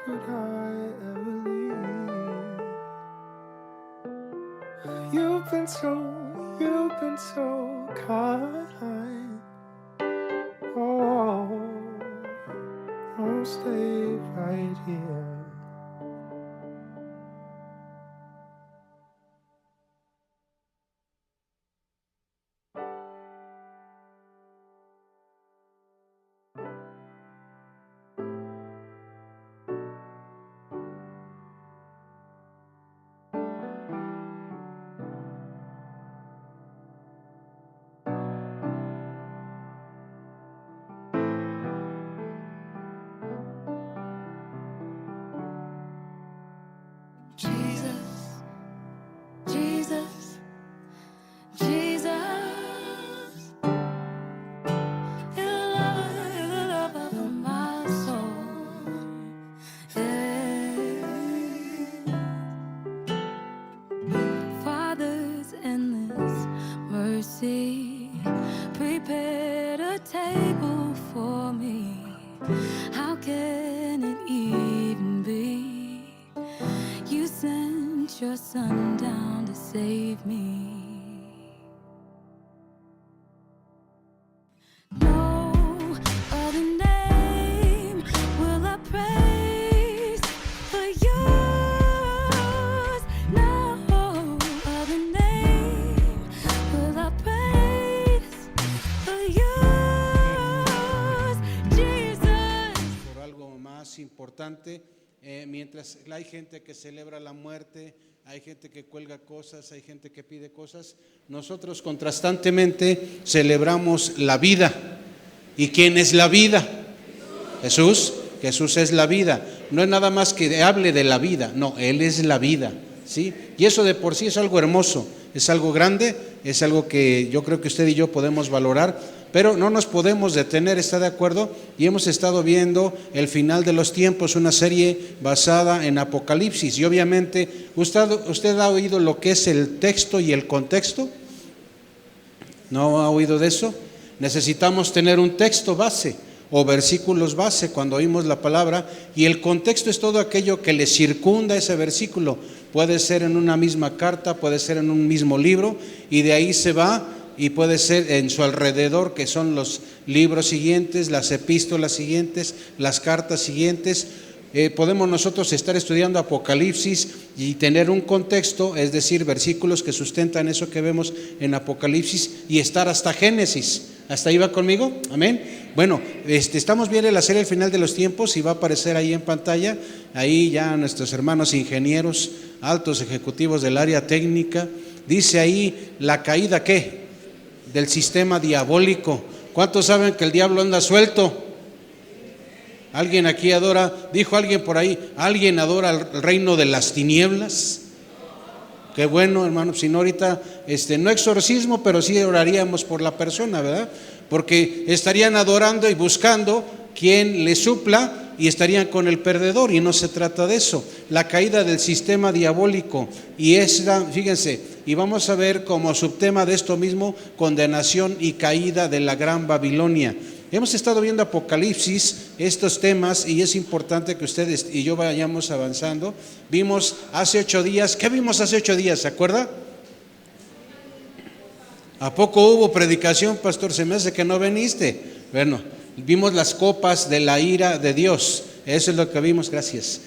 could I ever leave? You've been so kind. Oh, I'll stay right here. Prepared a table for me. How can it even be? You sent your son down to save me. No other name will I praise but yours. No other name will I praise but yours, Jesus. Por algo más importante, mientras hay gente que celebra la muerte, hay gente que cuelga cosas, hay gente que pide cosas, nosotros contrastantemente celebramos la vida. ¿Y quién es la vida? Jesús. Jesús es la vida. No es nada más que hable de la vida, no, Él es la vida, ¿sí? Y eso de por sí es algo hermoso, es algo grande, es algo que yo creo que usted y yo podemos valorar, pero no nos podemos detener, ¿está de acuerdo? Y hemos estado viendo el final de los tiempos, una serie basada en Apocalipsis, y obviamente usted ha oído lo que es el texto y el contexto. ¿No ha oído de eso? Necesitamos tener un texto base o versículos base cuando oímos la palabra, y el contexto es todo aquello que le circunda ese versículo. Puede ser en una misma carta, puede ser en un mismo libro, y de ahí se va, y puede ser en su alrededor, que son los libros siguientes, las epístolas siguientes, las cartas siguientes. Podemos nosotros estar estudiando Apocalipsis y tener un contexto, es decir, versículos que sustentan eso que vemos en Apocalipsis, y estar hasta Génesis. ¿Hasta ahí va conmigo? Amén. Bueno, estamos viendo la serie El Final de los Tiempos, y va a aparecer ahí en pantalla. Ahí ya nuestros hermanos ingenieros, altos ejecutivos del área técnica. Dice ahí la caída, ¿qué? Del sistema diabólico. ¿Cuántos saben que el diablo anda suelto? ¿Alguien aquí adora? Dijo alguien por ahí, ¿alguien adora el reino de las tinieblas? Qué bueno, hermano. Si no, ahorita no exorcismo, pero sí oraríamos por la persona, ¿verdad? Porque estarían adorando y buscando quien les supla, y estarían con el perdedor, y no se trata de eso. La caída del sistema diabólico, y esta, fíjense, y vamos a ver como subtema de esto mismo, condenación y caída de la gran Babilonia. Hemos estado viendo Apocalipsis, estos temas, y es importante que ustedes y yo vayamos avanzando. Vimos hace 8 días, ¿qué vimos hace 8 días? ¿Se acuerda? ¿A poco hubo predicación, pastor? Se me hace que no viniste. Bueno, vimos las copas de la ira de Dios. Eso es lo que vimos. Gracias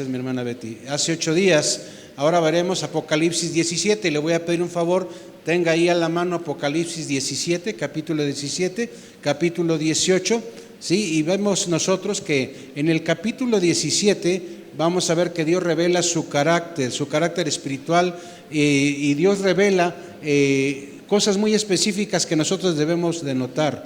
mi hermana Betty. Hace 8 días. Ahora veremos Apocalipsis 17. Le voy a pedir un favor, tenga ahí a la mano Apocalipsis 17, capítulo 17, capítulo 18, ¿sí? Y vemos nosotros que en el capítulo 17 vamos a ver que Dios revela su carácter espiritual, y Dios revela cosas muy específicas que nosotros debemos de notar.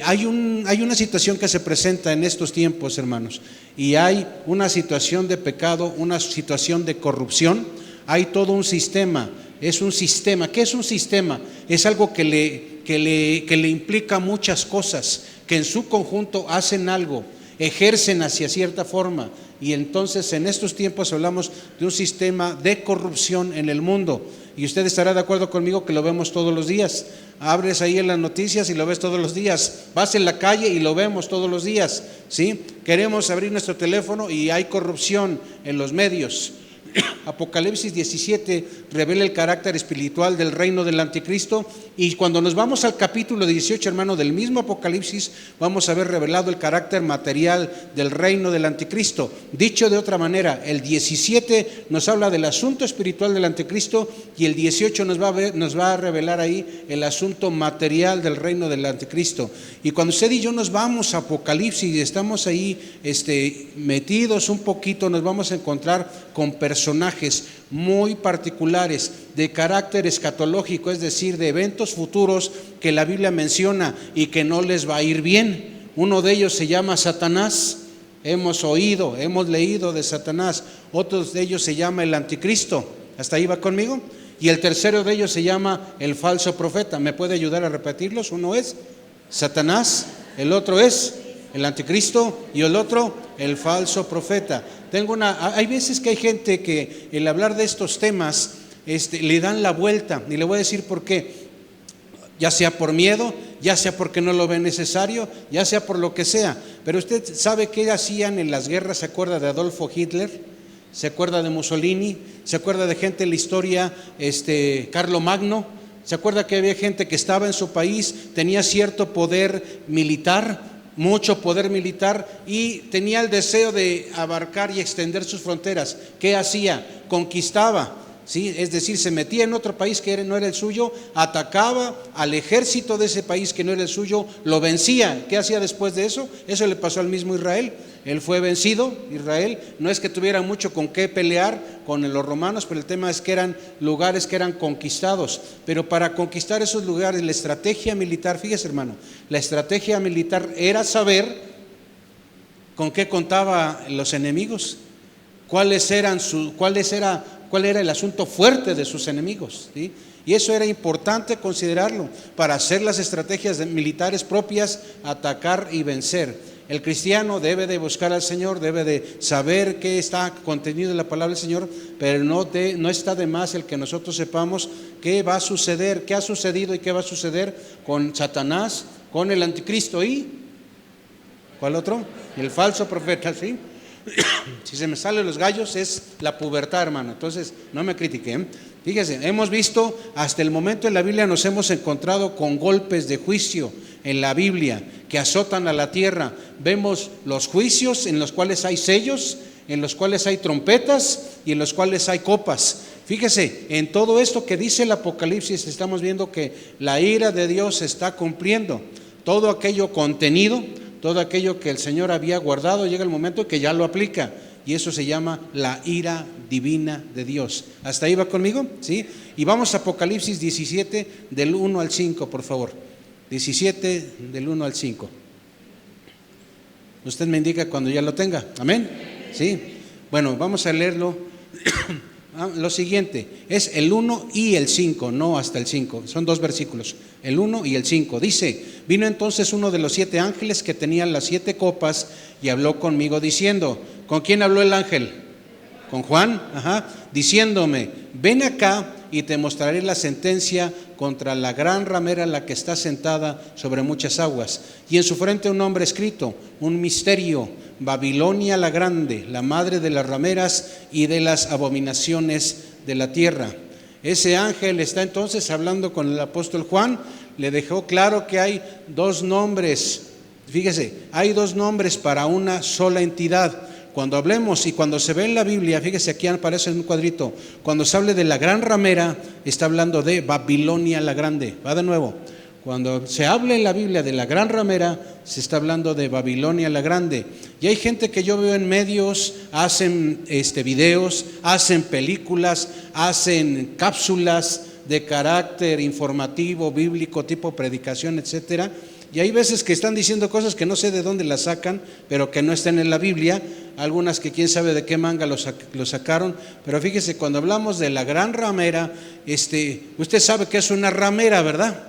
Hay una situación que se presenta en estos tiempos, hermanos, y hay una situación de pecado, una situación de corrupción. Hay todo un sistema. Es un sistema. ¿Qué es un sistema? Es algo que le implica muchas cosas, que en su conjunto hacen algo, ejercen hacia cierta forma. Y entonces en estos tiempos hablamos de un sistema de corrupción en el mundo. Y usted estará de acuerdo conmigo que lo vemos todos los días. Abres ahí en las noticias y lo ves todos los días. Vas en la calle y lo vemos todos los días, ¿sí? Queremos abrir nuestro teléfono y hay corrupción en los medios. Apocalipsis 17 revela el carácter espiritual del reino del anticristo, y cuando nos vamos al capítulo 18, hermano, del mismo Apocalipsis, vamos a ver revelado el carácter material del reino del anticristo. Dicho de otra manera, el 17 nos habla del asunto espiritual del anticristo y el 18 nos va a revelar ahí el asunto material del reino del anticristo. Y cuando usted y yo nos vamos a Apocalipsis y estamos ahí metidos un poquito, nos vamos a encontrar con personajes muy particulares de carácter escatológico, es decir, de eventos futuros que la Biblia menciona y que no les va a ir bien. Uno de ellos se llama Satanás. Hemos oído, hemos leído de Satanás. Otro de ellos se llama el anticristo. ¿Hasta ahí va conmigo? Y el tercero de ellos se llama el falso profeta. ¿Me puede ayudar a repetirlos? Uno es Satanás, el otro es el anticristo y el otro el falso profeta. Hay veces que hay gente que el hablar de estos temas le dan la vuelta, y le voy a decir por qué. Ya sea por miedo, ya sea porque no lo ven necesario, ya sea por lo que sea. Pero usted sabe qué hacían en las guerras. ¿Se acuerda de Adolfo Hitler? ¿Se acuerda de Mussolini? ¿Se acuerda de gente en la historia, Carlomagno? ¿Se acuerda que había gente que estaba en su país, tenía cierto poder militar, mucho poder militar, y tenía el deseo de abarcar y extender sus fronteras? ¿Qué hacía? Conquistaba, ¿sí? Es decir, se metía en otro país que no era el suyo, atacaba al ejército de ese país que no era el suyo, lo vencía. ¿Qué hacía después de eso? Eso le pasó al mismo Israel. Él fue vencido, Israel. No es que tuviera mucho con qué pelear con los romanos, pero el tema es que eran lugares que eran conquistados. Pero para conquistar esos lugares, la estrategia militar, fíjese, hermano, la estrategia militar era saber con qué contaban los enemigos, cuál era el asunto fuerte de sus enemigos, ¿sí? Y eso era importante considerarlo para hacer las estrategias militares propias, atacar y vencer. El cristiano debe de buscar al Señor, debe de saber qué está contenido en la palabra del Señor, pero no está de más el que nosotros sepamos qué va a suceder, qué ha sucedido y qué va a suceder con Satanás, con el anticristo y ¿cuál otro? El falso profeta, ¿sí? Si se me salen los gallos es la pubertad, hermano, entonces no me critiquen. Fíjese, hemos visto hasta el momento en la Biblia, nos hemos encontrado con golpes de juicio en la Biblia que azotan a la tierra. Vemos los juicios en los cuales hay sellos, en los cuales hay trompetas y en los cuales hay copas. Fíjese, en todo esto que dice el Apocalipsis estamos viendo que la ira de Dios se está cumpliendo. Todo aquello contenido, todo aquello que el Señor había guardado, llega el momento que ya lo aplica. Y eso se llama la ira divina de Dios. ¿Hasta ahí va conmigo? ¿Sí? Y vamos a Apocalipsis 17 del 1 al 5, por favor. 17 del 1 al 5. Usted me indica cuando ya lo tenga. ¿Amén? ¿Sí? Bueno, vamos a leerlo. Lo siguiente, es el 1 y el 5, no hasta el 5. Son dos versículos, el 1 y el 5. Dice: vino entonces uno de los 7 ángeles que tenían las 7 copas y habló conmigo diciendo. ¿Con quién habló el ángel? Con Juan, diciéndome: ven acá y te mostraré la sentencia contra la gran ramera, la que está sentada sobre muchas aguas, y en su frente un nombre escrito, un misterio: Babilonia la grande, la madre de las rameras y de las abominaciones de la tierra. Ese ángel está entonces hablando con el apóstol Juan, le dejó claro que hay 2 nombres. Fíjese, hay 2 nombres para una sola entidad. Cuando hablemos y cuando se ve en la Biblia, fíjese, aquí aparece en un cuadrito, cuando se hable de la gran ramera, está hablando de Babilonia la grande. Va de nuevo. Cuando se hable en la Biblia de la gran ramera, se está hablando de Babilonia la grande. Y hay gente que yo veo en medios, hacen videos, hacen películas, hacen cápsulas de carácter informativo, bíblico, tipo predicación, etcétera. Y hay veces que están diciendo cosas que no sé de dónde las sacan, pero que no están en la Biblia. Algunas que quién sabe de qué manga lo sacaron. Pero fíjese, cuando hablamos de la gran ramera, usted sabe que es una ramera, ¿verdad?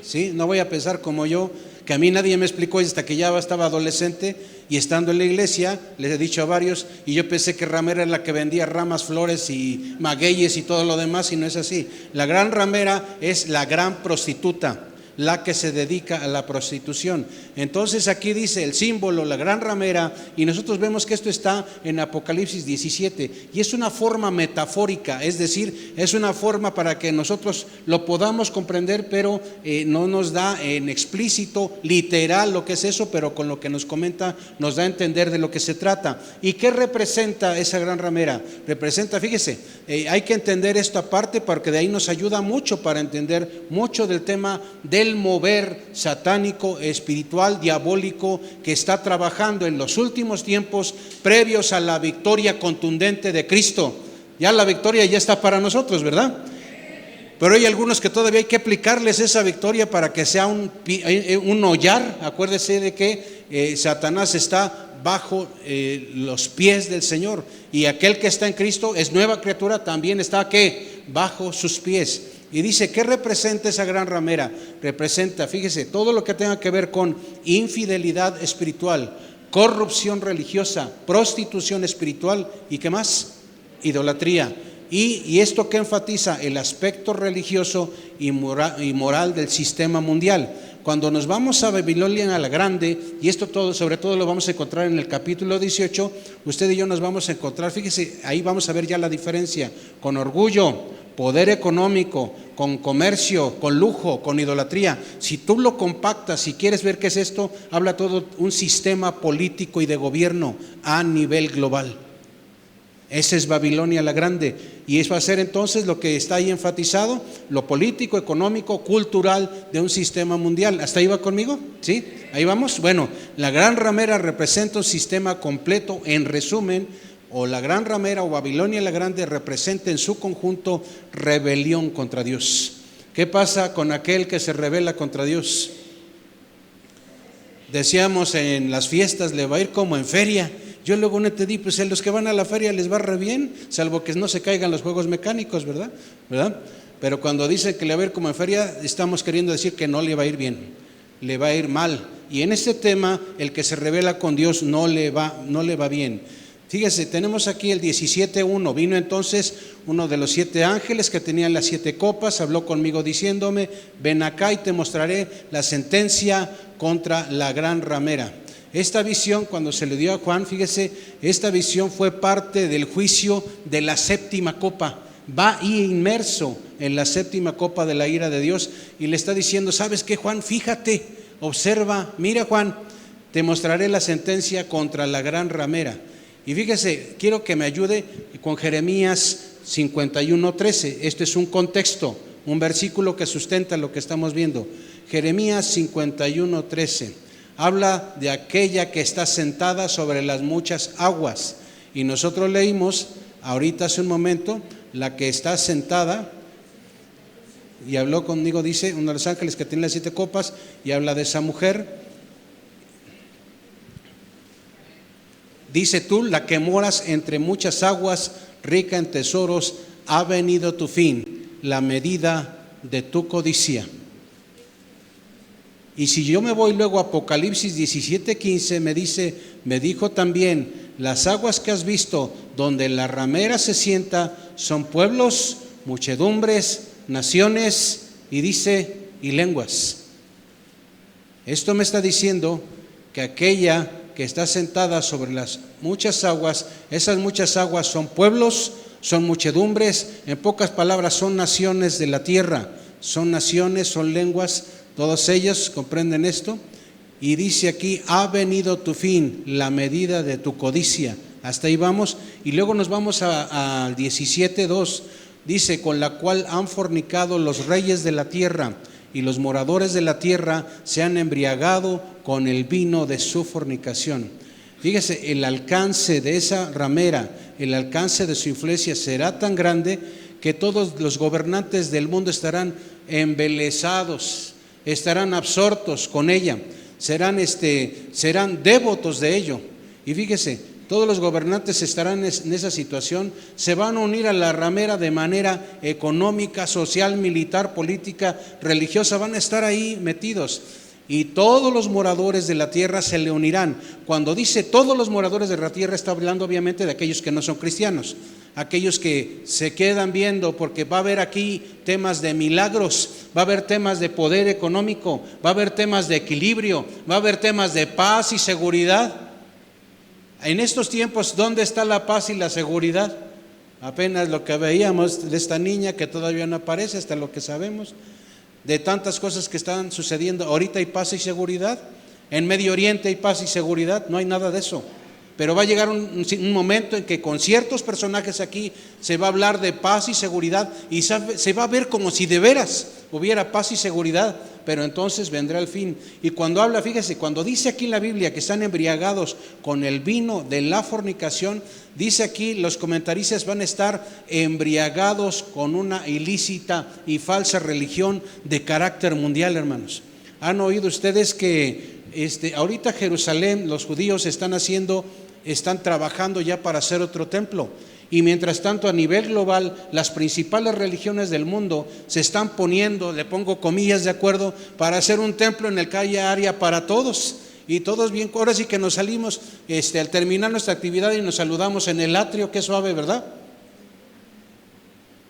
¿Sí? No voy a pensar como yo, que a mí nadie me explicó hasta que ya estaba adolescente y estando en la iglesia, les he dicho a varios, y yo pensé que ramera era la que vendía ramas, flores y magueyes y todo lo demás, y no es así. La gran ramera es la gran prostituta, la que se dedica a la prostitución. Entonces aquí dice el símbolo, la gran ramera, y nosotros vemos que esto está en Apocalipsis 17, y es una forma metafórica, es decir, es una forma para que nosotros lo podamos comprender, pero no nos da en explícito, literal lo que es eso, pero con lo que nos comenta nos da a entender de lo que se trata. ¿Y qué representa esa gran ramera? Representa, fíjese, hay que entender esto aparte porque de ahí nos ayuda mucho para entender mucho del tema del mover satánico, espiritual, diabólico que está trabajando en los últimos tiempos previos a la victoria contundente de Cristo. Ya la victoria ya está para nosotros, ¿verdad? Pero hay algunos que todavía hay que aplicarles esa victoria para que sea un hollar. Acuérdese de que Satanás está bajo los pies del Señor, y aquel que está en Cristo es nueva criatura, también está ¿qué? Bajo sus pies. Y dice, ¿qué representa esa gran ramera? Representa, fíjese, todo lo que tenga que ver con infidelidad espiritual, corrupción religiosa, prostitución espiritual y ¿qué más? Idolatría. Y esto que enfatiza el aspecto religioso y moral del sistema mundial. Cuando nos vamos a Babilonia la Grande, y esto todo, sobre todo lo vamos a encontrar en el capítulo 18, usted y yo nos vamos a encontrar, fíjese, ahí vamos a ver ya la diferencia, con orgullo, poder económico, con comercio, con lujo, con idolatría. Si tú lo compactas, si quieres ver qué es esto, habla todo un sistema político y de gobierno a nivel global. Esa es Babilonia la Grande, y eso va a ser entonces lo que está ahí enfatizado, lo político, económico, cultural de un sistema mundial. ¿Hasta ahí va conmigo? ¿Sí? ¿Ahí vamos? Bueno, la gran ramera representa un sistema completo, en resumen, o la gran ramera o Babilonia la Grande representa en su conjunto rebelión contra Dios. ¿Qué pasa con aquel que se rebela contra Dios? Decíamos en las fiestas, le va a ir como en feria. Yo luego no entendí, pues a los que van a la feria les va re bien, salvo que no se caigan los juegos mecánicos, ¿verdad? Pero cuando dice que le va a ir como en feria, estamos queriendo decir que no le va a ir bien, le va a ir mal. Y en este tema, el que se rebela con Dios no le va bien. Fíjese, tenemos aquí el 17:1. Vino entonces uno de los 7 ángeles que tenían las 7 copas, habló conmigo diciéndome, ven acá y te mostraré la sentencia contra la gran ramera. Esta visión, cuando se le dio a Juan, fíjese, esta visión fue parte del juicio de la 7ª copa. Va inmerso en la 7ª copa de la ira de Dios y le está diciendo, ¿sabes qué, Juan? Fíjate, observa, mira, Juan, te mostraré la sentencia contra la gran ramera. Y fíjese, quiero que me ayude con Jeremías 51:13. Este es un contexto, un versículo que sustenta lo que estamos viendo. Jeremías 51:13. Habla de aquella que está sentada sobre las muchas aguas. Y nosotros leímos ahorita hace un momento, la que está sentada, y habló conmigo, dice, uno de los ángeles que tiene las 7 copas, y habla de esa mujer. Dice tú, la que moras entre muchas aguas, rica en tesoros, ha venido tu fin, la medida de tu codicia. Y si yo me voy luego a Apocalipsis 17:15, me dijo también, las aguas que has visto donde la ramera se sienta son pueblos, muchedumbres, naciones y dice, y lenguas. Esto me está diciendo que aquella que está sentada sobre las muchas aguas, esas muchas aguas son pueblos, son muchedumbres, en pocas palabras son naciones de la tierra, son naciones, son lenguas. Todos ellos comprenden esto. Y dice aquí, ha venido tu fin, la medida de tu codicia. Hasta ahí vamos. Y luego nos vamos al 17:2. Dice, con la cual han fornicado los reyes de la tierra, y los moradores de la tierra se han embriagado con el vino de su fornicación. Fíjese, el alcance de esa ramera, el alcance de su influencia será tan grande que todos los gobernantes del mundo estarán embelesados, estarán absortos con ella, serán devotos de ello. Y fíjese, todos los gobernantes estarán en esa situación, se van a unir a la ramera de manera económica, social, militar, política, religiosa, van a estar ahí metidos. y todos los moradores de la tierra se le unirán. Cuando dice todos los moradores de la tierra, está hablando obviamente de aquellos que no son cristianos, aquellos que se quedan viendo, porque va a haber aquí temas de milagros, va a haber temas de poder económico, va a haber temas de equilibrio, va a haber temas de paz y seguridad. En estos tiempos, ¿dónde está la paz y la seguridad? Apenas lo que veíamos de esta niña que todavía no aparece, hasta lo que sabemos, de tantas cosas que están sucediendo. Ahorita hay paz y seguridad, en Medio Oriente hay paz y seguridad, no hay nada de eso. Pero va a llegar un momento en que con ciertos personajes aquí se va a hablar de paz y seguridad y se va a ver como si de veras hubiera paz y seguridad, pero entonces vendrá el fin. Y cuando habla, fíjese, cuando dice aquí en la Biblia que están embriagados con el vino de la fornicación, dice aquí los comentaristas van a estar embriagados con una ilícita y falsa religión de carácter mundial, hermanos. ¿Han oído ustedes que ahorita Jerusalén, los judíos están trabajando ya para hacer otro templo? Y mientras tanto, a nivel global, las principales religiones del mundo se están poniendo, le pongo comillas, de acuerdo, para hacer un templo en el que haya área para todos. Y todos bien, ahora sí que nos salimos al terminar nuestra actividad y nos saludamos en el atrio, que suave, ¿verdad?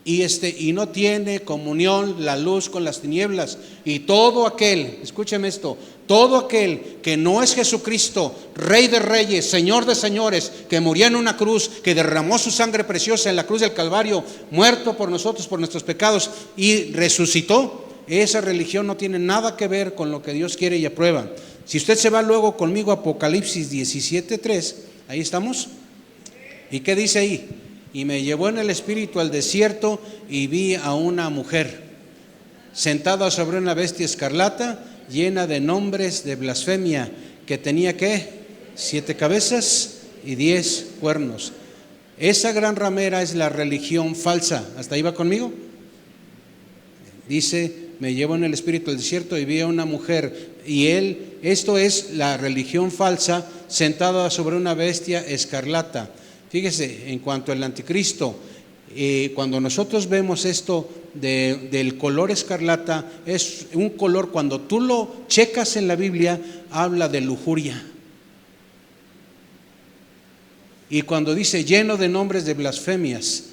Y no tiene comunión la luz con las tinieblas. Y todo aquel, escúcheme esto, todo aquel que no es Jesucristo, Rey de Reyes, Señor de Señores, que murió en una cruz, que derramó su sangre preciosa en la cruz del Calvario, muerto por nosotros, por nuestros pecados, y resucitó, esa religión no tiene nada que ver con lo que Dios quiere y aprueba. Si usted se va luego conmigo a Apocalipsis 17:3, ahí estamos. ¿Y qué dice ahí? Y me llevó en el espíritu al desierto y vi a una mujer sentada sobre una bestia escarlata, llena de nombres de blasfemia, que tenía ¿qué? 7 cabezas y 10 cuernos. Esa gran ramera es la religión falsa. ¿Hasta ahí va conmigo? Dice, me llevó en el espíritu al desierto y vi a una mujer, y esto es la religión falsa, sentada sobre una bestia escarlata. Fíjese, en cuanto al anticristo, cuando nosotros vemos esto del color escarlata, es un color, cuando tú lo checas en la Biblia, habla de lujuria. Y cuando dice lleno de nombres de blasfemias,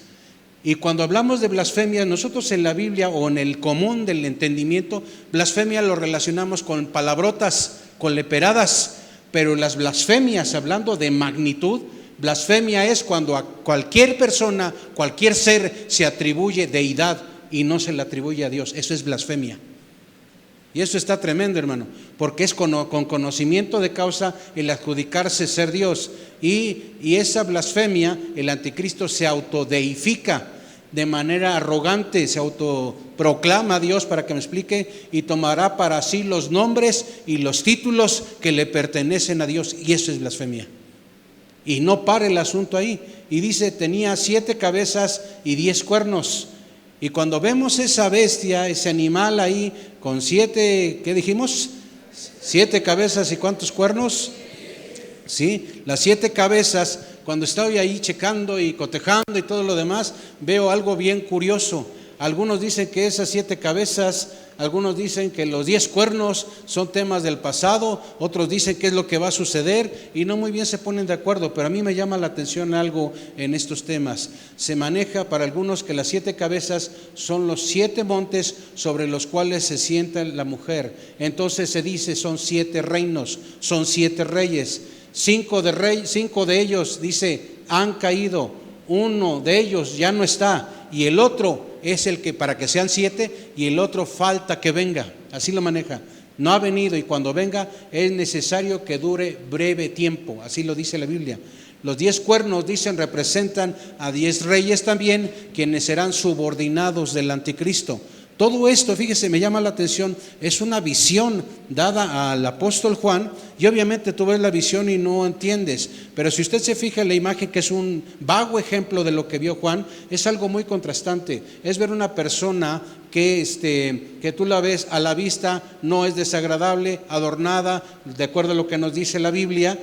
y cuando hablamos de blasfemia, nosotros en la Biblia o en el común del entendimiento, blasfemia lo relacionamos con palabrotas, con leperadas, pero las blasfemias, hablando de magnitud, blasfemia es cuando a cualquier persona, cualquier ser se atribuye deidad y no se le atribuye a Dios. Eso es blasfemia. Y eso está tremendo, hermano, porque es con conocimiento de causa el adjudicarse ser Dios. Y esa blasfemia, el anticristo se autodeifica de manera arrogante, se autoproclama a Dios, para que me explique, y tomará para sí los nombres y los títulos que le pertenecen a Dios, y eso es blasfemia. Y no para el asunto ahí, y dice, tenía 7 cabezas y 10 cuernos. Y cuando vemos esa bestia, ese animal ahí con 7, ¿qué dijimos? 7 cabezas y ¿cuántos cuernos? Sí, las 7 cabezas. Cuando estoy ahí checando y cotejando y todo lo demás, veo algo bien curioso. Algunos dicen que esas 7 cabezas, algunos dicen que los 10 cuernos son temas del pasado, otros dicen que es lo que va a suceder y no muy bien se ponen de acuerdo, pero a mí me llama la atención algo en estos temas. Se maneja para algunos que las 7 cabezas son los 7 montes sobre los cuales se sienta la mujer. Entonces se dice son 7 reinos, son 7 reyes. 5 de ellos, dice, han caído, uno de ellos ya no está y el otro es el que, para que sean 7, y el otro falta que venga. Así lo maneja. No ha venido, y cuando venga es necesario que dure breve tiempo. Así lo dice la Biblia. Los 10 cuernos, dicen, representan a 10 reyes también, quienes serán subordinados del anticristo. Todo esto, fíjese, me llama la atención, es una visión dada al apóstol Juan, y obviamente tú ves la visión y no entiendes, pero si usted se fija en la imagen, que es un vago ejemplo de lo que vio Juan, es algo muy contrastante. Es ver una persona que tú la ves a la vista, no es desagradable, adornada, de acuerdo a lo que nos dice la Biblia,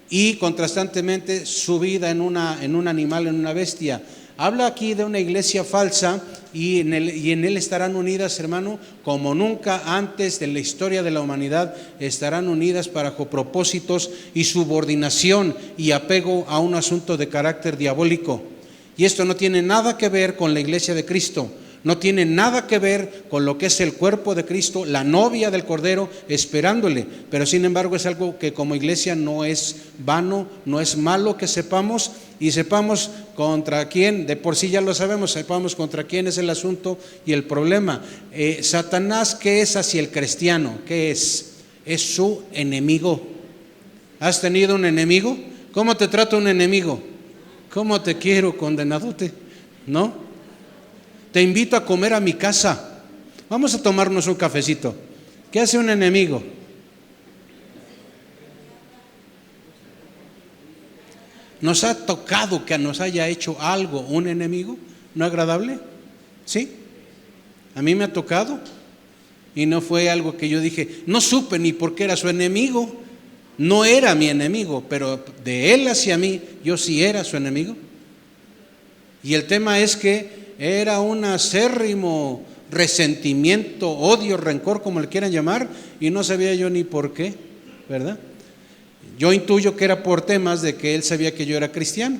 y contrastantemente subida en un animal, en una bestia. Habla aquí de una iglesia falsa y en Él estarán unidas, hermano, como nunca antes de la historia de la humanidad. Estarán unidas para propósitos y subordinación y apego a un asunto de carácter diabólico. Y esto no tiene nada que ver con la iglesia de Cristo. No tiene nada que ver con lo que es el cuerpo de Cristo, la novia del Cordero, esperándole. Pero sin embargo es algo que como iglesia no es vano, no es malo que sepamos, y sepamos contra quién, de por sí ya lo sabemos, sepamos contra quién es el asunto y el problema. Satanás, ¿qué es hacia el cristiano? ¿Qué es? Es su enemigo. ¿Has tenido un enemigo? ¿Cómo te trata un enemigo? ¿Cómo te quiero, condenadote? ¿No? Te invito a comer a mi casa. Vamos a tomarnos un cafecito. ¿Qué hace un enemigo? ¿Nos ha tocado que nos haya hecho algo un enemigo no agradable? ¿Sí? A mí me ha tocado. Y no fue algo que yo dije, no supe ni por qué era su enemigo. No era mi enemigo, pero de él hacia mí, yo sí era su enemigo. Y el tema es que era un acérrimo resentimiento, odio, rencor, como le quieran llamar, y no sabía yo ni por qué, ¿verdad? Yo intuyo que era por temas de que él sabía que yo era cristiano,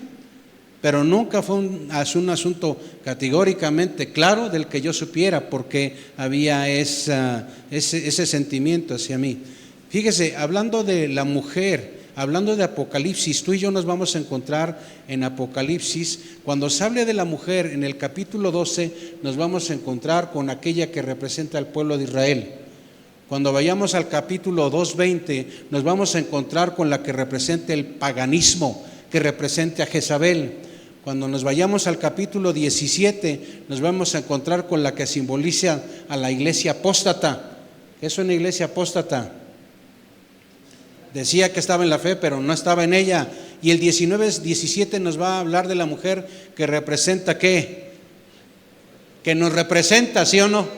pero nunca fue un asunto categóricamente claro del que yo supiera por qué había ese sentimiento hacia mí. Fíjese, hablando de la mujer, hablando de Apocalipsis, tú y yo nos vamos a encontrar en Apocalipsis. Cuando se hable de la mujer en el capítulo 12, nos vamos a encontrar con aquella que representa al pueblo de Israel. Cuando vayamos al capítulo 2:20, nos vamos a encontrar con la que representa el paganismo, que representa a Jezabel. Cuando nos vayamos al capítulo 17, nos vamos a encontrar con la que simboliza a la iglesia apóstata. ¿Qué es una iglesia apóstata? Decía que estaba en la fe, pero no estaba en ella. Y el 19-17 nos va a hablar de la mujer que representa ¿qué? Que nos representa, ¿sí o no?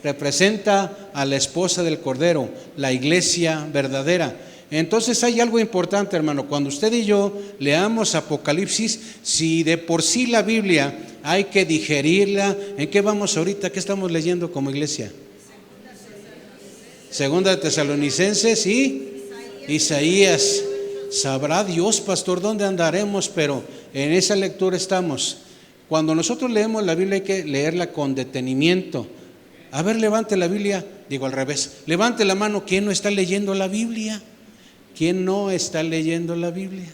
Representa a la esposa del Cordero, la iglesia verdadera. Entonces hay algo importante, hermano. Cuando usted y yo leamos Apocalipsis, si de por sí la Biblia hay que digerirla, ¿en qué vamos ahorita? ¿Qué estamos leyendo como iglesia? Segunda de Tesalonicenses y Isaías. Sabrá Dios, pastor, dónde andaremos, pero en esa lectura estamos. Cuando nosotros leemos la Biblia hay que leerla con detenimiento. A ver, levante la Biblia, digo al revés, levante la mano. ¿Quién no está leyendo la Biblia? ¿Quién no está leyendo la Biblia?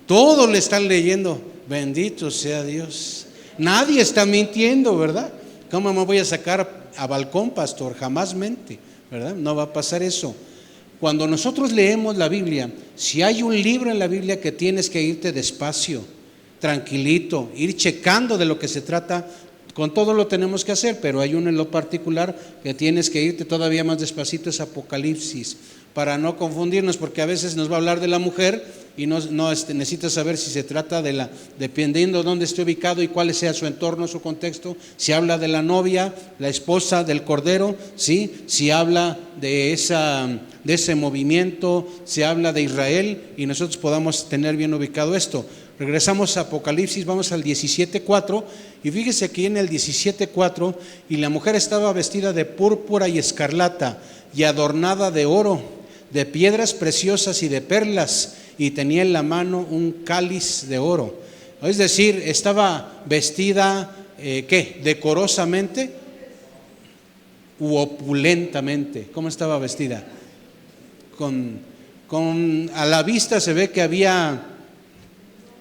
Todos le están leyendo. Bendito sea Dios. Nadie está mintiendo, ¿verdad? ¿Cómo me voy a sacar a balcón, pastor? Jamás mente, ¿verdad? No va a pasar eso. Cuando nosotros leemos la Biblia, si hay un libro en la Biblia que tienes que irte despacio, tranquilito, ir checando de lo que se trata, con todo lo tenemos que hacer, pero hay uno en lo particular que tienes que irte todavía más despacito, es Apocalipsis, para no confundirnos, porque a veces nos va a hablar de la mujer y no necesitas saber si se trata de dependiendo de dónde esté ubicado y cuál sea su entorno, su contexto. Si habla de la novia, la esposa del Cordero, ¿sí? Si habla de ese movimiento, se habla de Israel, y nosotros podamos tener bien ubicado esto. Regresamos a Apocalipsis, vamos al 17:4, y fíjese aquí en el 17:4, y la mujer estaba vestida de púrpura y escarlata, y adornada de oro, de piedras preciosas y de perlas, y tenía en la mano un cáliz de oro. Es decir, estaba vestida, decorosamente u opulentamente. ¿Cómo estaba vestida? A la vista se ve que había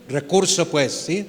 recurso, pues, ¿sí?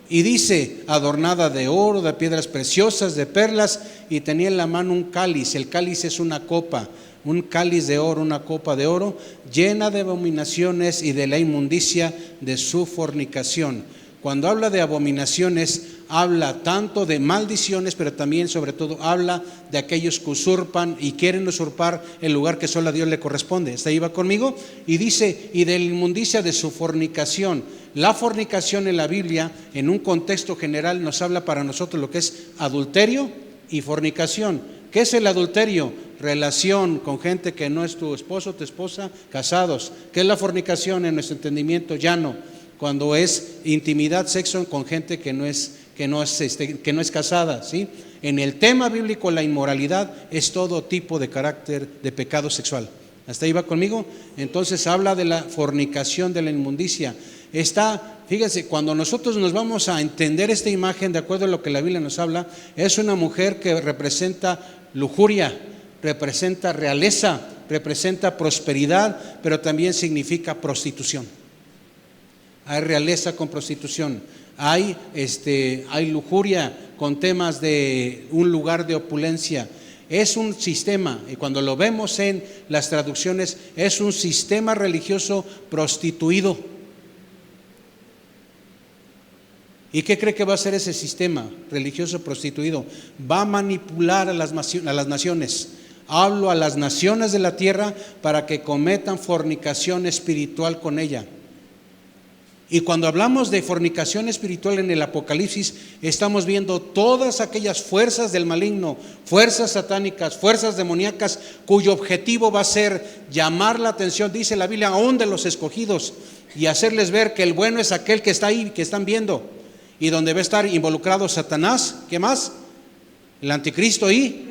Y dice, adornada de oro, de piedras preciosas, de perlas, y tenía en la mano un cáliz. El cáliz es una copa, un cáliz de oro, una copa de oro, llena de abominaciones y de la inmundicia de su fornicación. Cuando habla de abominaciones, habla tanto de maldiciones, pero también, sobre todo, habla de aquellos que usurpan y quieren usurpar el lugar que solo a Dios le corresponde. ¿Está ahí va conmigo? Y dice, y de la inmundicia de su fornicación. La fornicación en la Biblia, en un contexto general, nos habla para nosotros lo que es adulterio y fornicación. ¿Qué es el adulterio? Relación con gente que no es tu esposo, tu esposa, casados. ¿Qué es la fornicación en nuestro entendimiento llano? Cuando es intimidad, sexo con gente que no es que no es casada, ¿sí? En el tema bíblico, la inmoralidad es todo tipo de carácter de pecado sexual. ¿Hasta ahí va conmigo? Entonces habla de la fornicación, de la inmundicia. Fíjense, cuando nosotros nos vamos a entender esta imagen de acuerdo a lo que la Biblia nos habla, es una mujer que representa lujuria, representa realeza, representa prosperidad, pero también significa prostitución. Hay realeza con prostitución, hay lujuria con temas de un lugar de opulencia. Es un sistema, y cuando lo vemos en las traducciones, es un sistema religioso prostituido. ¿Y qué cree que va a hacer ese sistema religioso prostituido? Va a manipular a las naciones. Hablo a las naciones de la tierra para que cometan fornicación espiritual con ella. Y cuando hablamos de fornicación espiritual en el Apocalipsis, estamos viendo todas aquellas fuerzas del maligno, fuerzas satánicas, fuerzas demoníacas, cuyo objetivo va a ser llamar la atención, dice la Biblia, aún de los escogidos, y hacerles ver que el bueno es aquel que está ahí, que están viendo, y donde va a estar involucrado Satanás. ¿Qué más? El anticristo y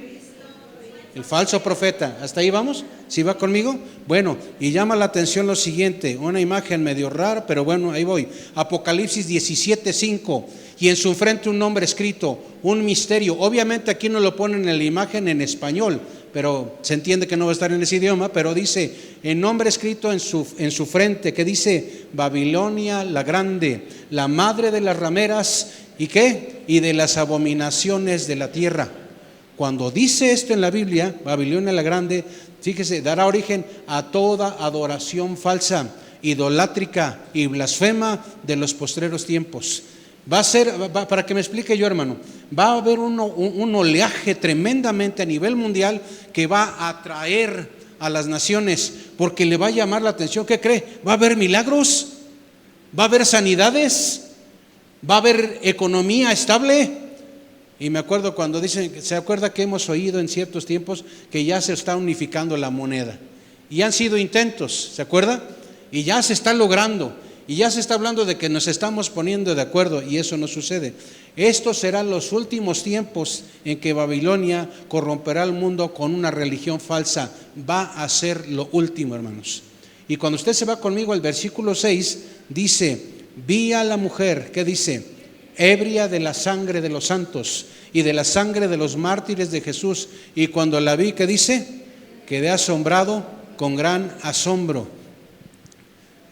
el falso profeta. ¿Hasta ahí vamos? ¿Sí va conmigo? Bueno, y llama la atención lo siguiente, una imagen medio rara, pero bueno, ahí voy. Apocalipsis 17:5, y en su frente un nombre escrito, un misterio. Obviamente aquí no lo ponen en la imagen en español, pero se entiende que no va a estar en ese idioma, pero dice, en nombre escrito en su frente, que dice, Babilonia la grande, la madre de las rameras, ¿y qué? Y de las abominaciones de la tierra. Cuando dice esto en la Biblia, Babilonia la grande, fíjese, dará origen a toda adoración falsa, idolátrica y blasfema de los postreros tiempos. Para que me explique yo, hermano, va a haber un oleaje tremendamente a nivel mundial que va a atraer a las naciones, porque le va a llamar la atención. ¿Qué cree? Va a haber milagros, va a haber sanidades, va a haber economía estable. Y me acuerdo cuando dicen, ¿se acuerda que hemos oído en ciertos tiempos que ya se está unificando la moneda? Y han sido intentos, ¿se acuerda? Y ya se está logrando, y ya se está hablando de que nos estamos poniendo de acuerdo, y eso no sucede. Estos serán los últimos tiempos en que Babilonia corromperá al mundo con una religión falsa. Va a ser lo último, hermanos. Y cuando usted se va conmigo al versículo 6, dice, vi a la mujer, ¿qué dice? Ebria de la sangre de los santos y de la sangre de los mártires de Jesús. Y cuando la vi, ¿qué dice? Quedé asombrado con gran asombro.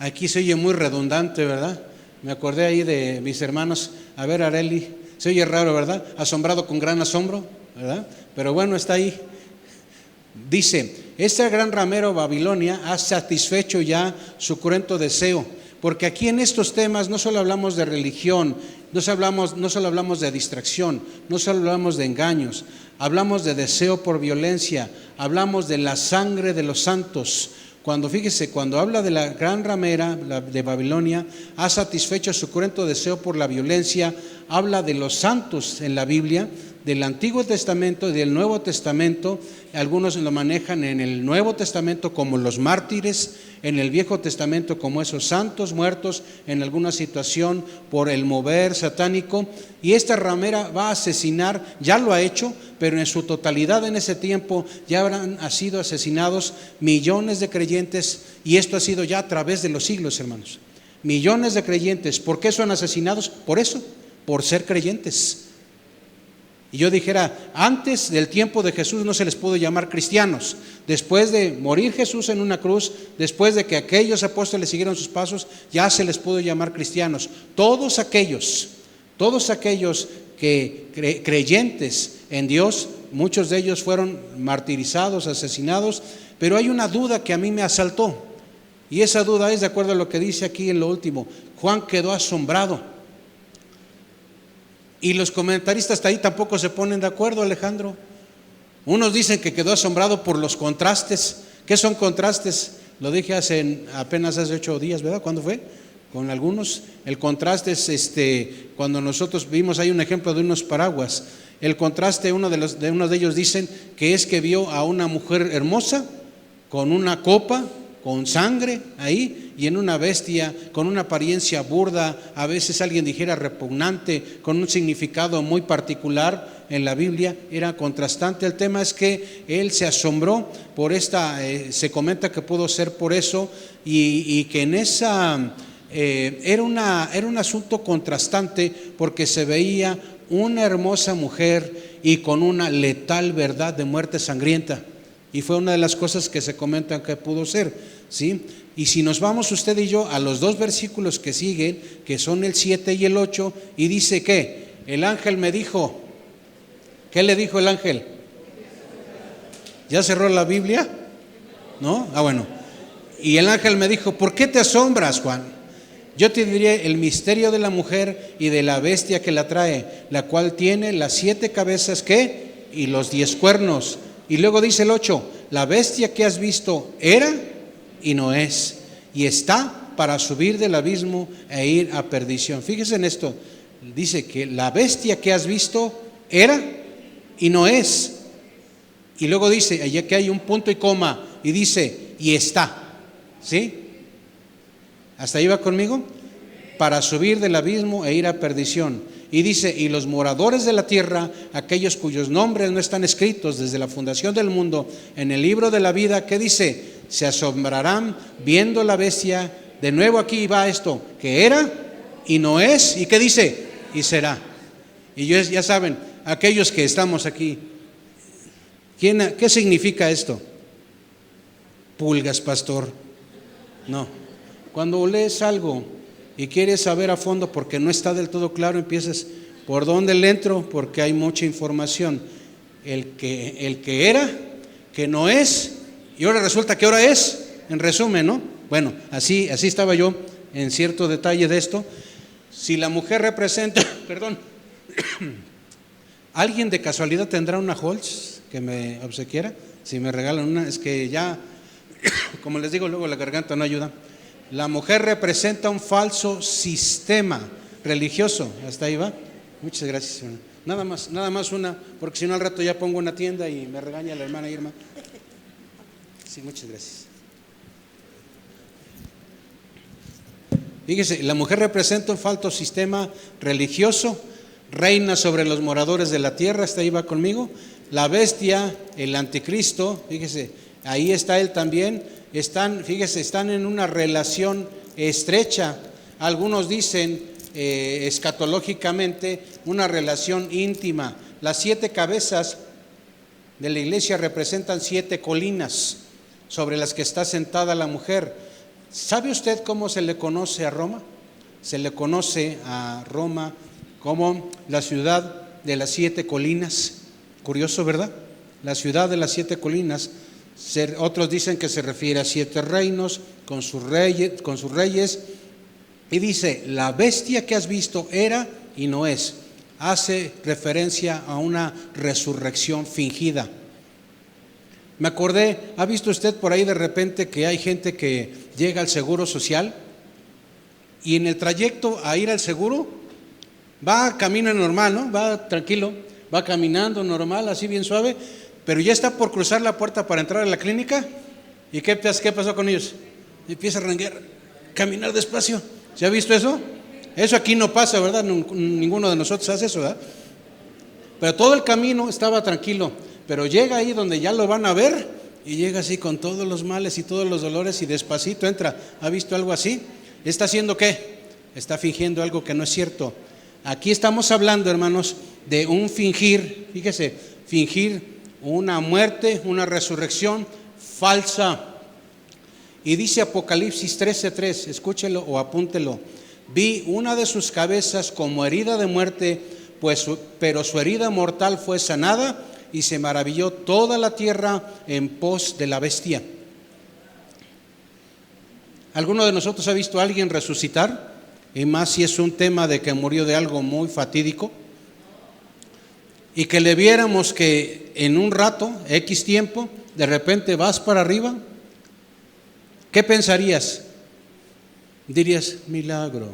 Aquí se oye muy redundante, ¿verdad? Me acordé ahí de mis hermanos. A ver, Areli, se oye raro, ¿verdad? Asombrado con gran asombro, ¿verdad? Pero bueno, está ahí. Dice, este gran ramero Babilonia ha satisfecho ya su cruento deseo. Porque aquí en estos temas no solo hablamos de religión, no solo hablamos de distracción, no solo hablamos de engaños, hablamos de deseo por violencia, hablamos de la sangre de los santos. Cuando habla de la gran ramera de Babilonia, ha satisfecho su cruento deseo por la violencia, habla de los santos en la Biblia, del Antiguo Testamento y del Nuevo Testamento. Algunos lo manejan en el Nuevo Testamento como los mártires, en el Viejo Testamento como esos santos muertos en alguna situación por el mover satánico. Y esta ramera va a asesinar, ya lo ha hecho, pero en su totalidad en ese tiempo ya habrán sido asesinados millones de creyentes, y esto ha sido ya a través de los siglos, hermanos. Millones de creyentes. ¿Por qué son asesinados? Por eso, por ser creyentes. Y yo dijera, antes del tiempo de Jesús no se les pudo llamar cristianos. Después de morir Jesús en una cruz, después de que aquellos apóstoles siguieron sus pasos, ya se les pudo llamar cristianos. Todos aquellos que creyentes en Dios, muchos de ellos fueron martirizados, asesinados. Pero hay una duda que a mí me asaltó, y esa duda es de acuerdo a lo que dice aquí en lo último. Juan quedó asombrado. Y los comentaristas hasta ahí tampoco se ponen de acuerdo, Alejandro. Unos dicen que quedó asombrado por los contrastes. ¿Qué son contrastes? Lo dije apenas hace 8 días, ¿verdad? ¿Cuándo fue? Con algunos. El contraste es cuando nosotros vimos, hay un ejemplo de unos paraguas. El contraste, uno de ellos dicen que es que vio a una mujer hermosa con una copa con sangre ahí, y en una bestia con una apariencia burda, a veces alguien dijera repugnante, con un significado muy particular en la Biblia, era contrastante. El tema es que él se asombró por esta, se comenta que pudo ser por eso, y que en esa era un asunto contrastante, porque se veía una hermosa mujer y con una letal verdad de muerte sangrienta. Y fue una de las cosas que se comentan que pudo ser, ¿sí? Y si nos vamos usted y yo a los dos versículos que siguen, que son el 7 y el 8, y dice que el ángel me dijo, ¿qué le dijo el ángel? ¿Ya cerró la Biblia? ¿No? Bueno. Y el ángel me dijo, ¿por qué te asombras, Juan? Yo te diré el misterio de la mujer y de la bestia que la trae, la cual tiene las 7 cabezas, ¿qué? Y los 10 cuernos. Y luego dice el 8, la bestia que has visto era y no es, y está para subir del abismo e ir a perdición. Fíjese en esto, dice que la bestia que has visto era y no es. Y luego dice, allá que hay un punto y coma, y dice, y está. ¿Sí? ¿Hasta ahí va conmigo? Para subir del abismo e ir a perdición. Y dice, y los moradores de la tierra, aquellos cuyos nombres no están escritos desde la fundación del mundo en el libro de la vida, ¿qué dice? Se asombrarán viendo la bestia. De nuevo aquí va esto, que era y no es, ¿y qué dice? Y será. Y ya saben, aquellos que estamos aquí, ¿qué significa esto? Pulgas, pastor. No. Cuando lees algo y quieres saber a fondo porque no está del todo claro, empiezas, ¿por dónde le entro? Porque hay mucha información. El que era, que no es, y ahora resulta que ahora es, en resumen, ¿no? Bueno, así estaba yo en cierto detalle de esto. Si la mujer representa, perdón, ¿alguien de casualidad tendrá una Holz que me obsequiara? Si me regalan una, es que ya, como les digo, luego la garganta no ayuda. La mujer representa un falso sistema religioso. Hasta ahí va. Muchas gracias, hermano. Nada más una, porque si no al rato ya pongo una tienda y me regaña la hermana Irma. Sí, muchas gracias. Fíjese, la mujer representa un falso sistema religioso, reina sobre los moradores de la tierra. Hasta ahí va conmigo. La bestia, el anticristo, fíjese, ahí está él también. Están en una relación estrecha. Algunos dicen escatológicamente una relación íntima. Las 7 cabezas de la iglesia representan 7 colinas sobre las que está sentada la mujer. ¿Sabe usted cómo se le conoce a Roma? Se le conoce a Roma como la ciudad de las 7 colinas. Curioso, ¿verdad? La ciudad de las 7 colinas. Otros dicen que se refiere a 7 reinos con sus reyes, y dice, la bestia que has visto era y no es. Hace referencia a una resurrección fingida. Me acordé, ¿ha visto usted por ahí de repente que hay gente que llega al seguro social y en el trayecto a ir al seguro va, camina normal, ¿no? Va tranquilo, va caminando normal, así bien suave, pero ya está por cruzar la puerta para entrar a la clínica? ¿Y qué pasó con ellos? Empieza a renguear, caminar despacio. ¿Se ha visto eso? Eso aquí no pasa, ¿verdad? Ninguno de nosotros hace eso, ¿verdad? Pero todo el camino estaba tranquilo, pero llega ahí donde ya lo van a ver y llega así con todos los males y todos los dolores y despacito entra. ¿Ha visto algo así? ¿Está haciendo qué? Está fingiendo algo que no es cierto. Aquí estamos hablando, hermanos, de un fingir, fíjese, fingir una muerte, una resurrección falsa. Y dice Apocalipsis 13:3, escúchelo o apúntelo. Vi una de sus cabezas como herida de muerte, pero su herida mortal fue sanada, y se maravilló toda la tierra en pos de la bestia. ¿Alguno de nosotros ha visto a alguien resucitar? Y más si es un tema de que murió de algo muy fatídico. Y que le viéramos que en un rato, X tiempo, de repente vas para arriba. ¿Qué pensarías? Dirías, milagro.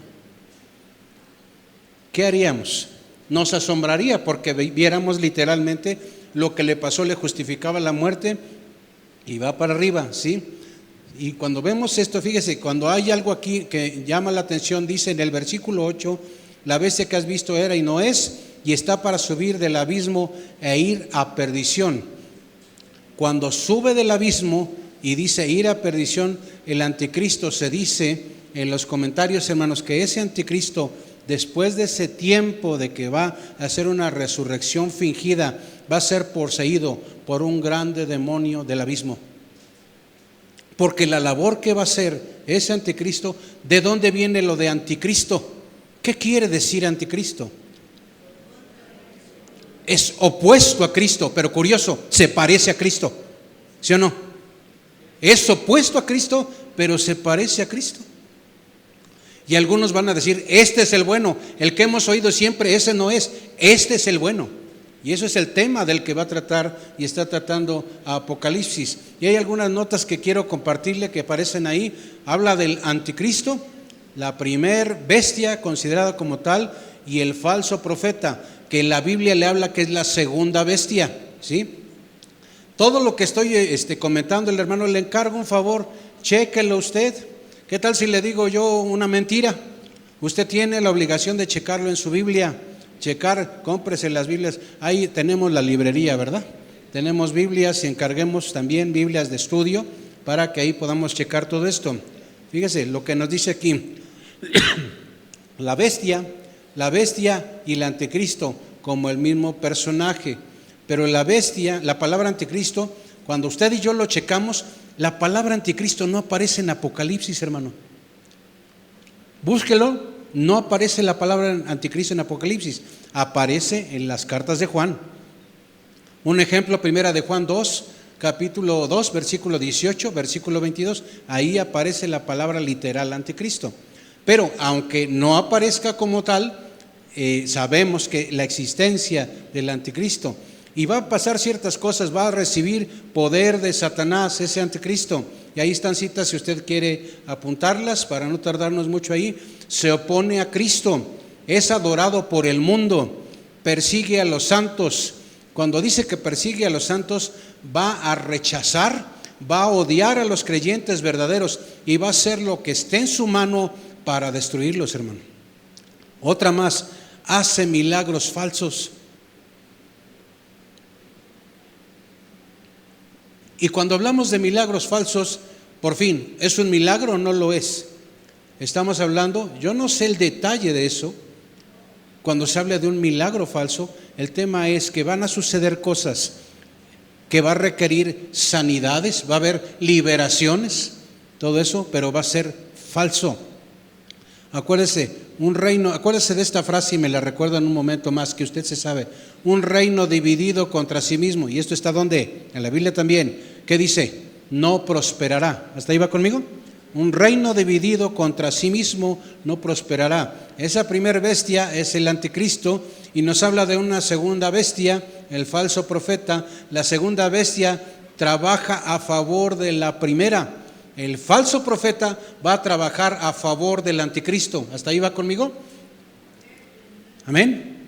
¿Qué haríamos? Nos asombraría porque viéramos literalmente lo que le pasó, le justificaba la muerte y va para arriba, ¿sí? Y cuando vemos esto, fíjese, cuando hay algo aquí que llama la atención, dice en el versículo 8, la bestia que has visto era y no es, y está para subir del abismo e ir a perdición. Cuando sube del abismo y dice ir a perdición, el anticristo, se dice en los comentarios, hermanos, que ese anticristo, después de ese tiempo de que va a hacer una resurrección fingida, va a ser poseído por un grande demonio del abismo. Porque la labor que va a hacer ese anticristo, ¿de dónde viene lo de anticristo? ¿Qué quiere decir anticristo? Es opuesto a Cristo, pero curioso, se parece a Cristo, ¿sí o no? Es opuesto a Cristo, pero se parece a Cristo. Y algunos van a decir, este es el bueno, el que hemos oído siempre, ese no es, este es el bueno. Y eso es el tema del que va a tratar y está tratando Apocalipsis. Y hay algunas notas que quiero compartirle que aparecen ahí. Habla del anticristo, la primer bestia considerada como tal, y el falso profeta, que en la Biblia le habla que es la segunda bestia, ¿sí? Todo lo que estoy comentando, el hermano, le encargo un favor, chéquelo usted. ¿Qué tal si le digo yo una mentira? Usted tiene la obligación de checarlo en su Biblia. Checar, cómprese las Biblias. Ahí tenemos la librería, ¿verdad? Tenemos Biblias y encarguemos también Biblias de estudio para que ahí podamos checar todo esto. Fíjese lo que nos dice aquí. La bestia y el anticristo como el mismo personaje. Pero la bestia, la palabra anticristo, cuando usted y yo lo checamos, la palabra anticristo no aparece en Apocalipsis, hermano. Búsquelo. No aparece la palabra anticristo en Apocalipsis, aparece en las cartas de Juan. Un ejemplo, primera de Juan 2, capítulo 2, versículo 18, versículo 22, ahí aparece la palabra literal anticristo. Pero aunque no aparezca como tal, sabemos que la existencia del anticristo, y va a pasar ciertas cosas, va a recibir poder de Satanás ese anticristo. Y ahí están citas si usted quiere apuntarlas para no tardarnos mucho ahí. Se opone a Cristo, es adorado por el mundo, persigue a los santos. Cuando dice que persigue a los santos, va a rechazar, va a odiar a los creyentes verdaderos y va a hacer lo que esté en su mano para destruirlos, hermano. Otra más, hace milagros falsos. Y cuando hablamos de milagros falsos, por fin, ¿es un milagro o no lo es? Estamos hablando, yo no sé el detalle de eso. Cuando se habla de un milagro falso, el tema es que van a suceder cosas que va a requerir sanidades, va a haber liberaciones, todo eso, pero va a ser falso. Acuérdese de esta frase y me la recuerdo en un momento más, que usted se sabe. Un reino dividido contra sí mismo. ¿Y esto está dónde? En la Biblia también. ¿Qué dice? No prosperará. ¿Hasta ahí va conmigo? Un reino dividido contra sí mismo no prosperará. Esa primer bestia es el anticristo y nos habla de una segunda bestia, el falso profeta. La segunda bestia trabaja a favor de la primera. El falso profeta va a trabajar a favor del anticristo. ¿Hasta ahí va conmigo? ¿Amén?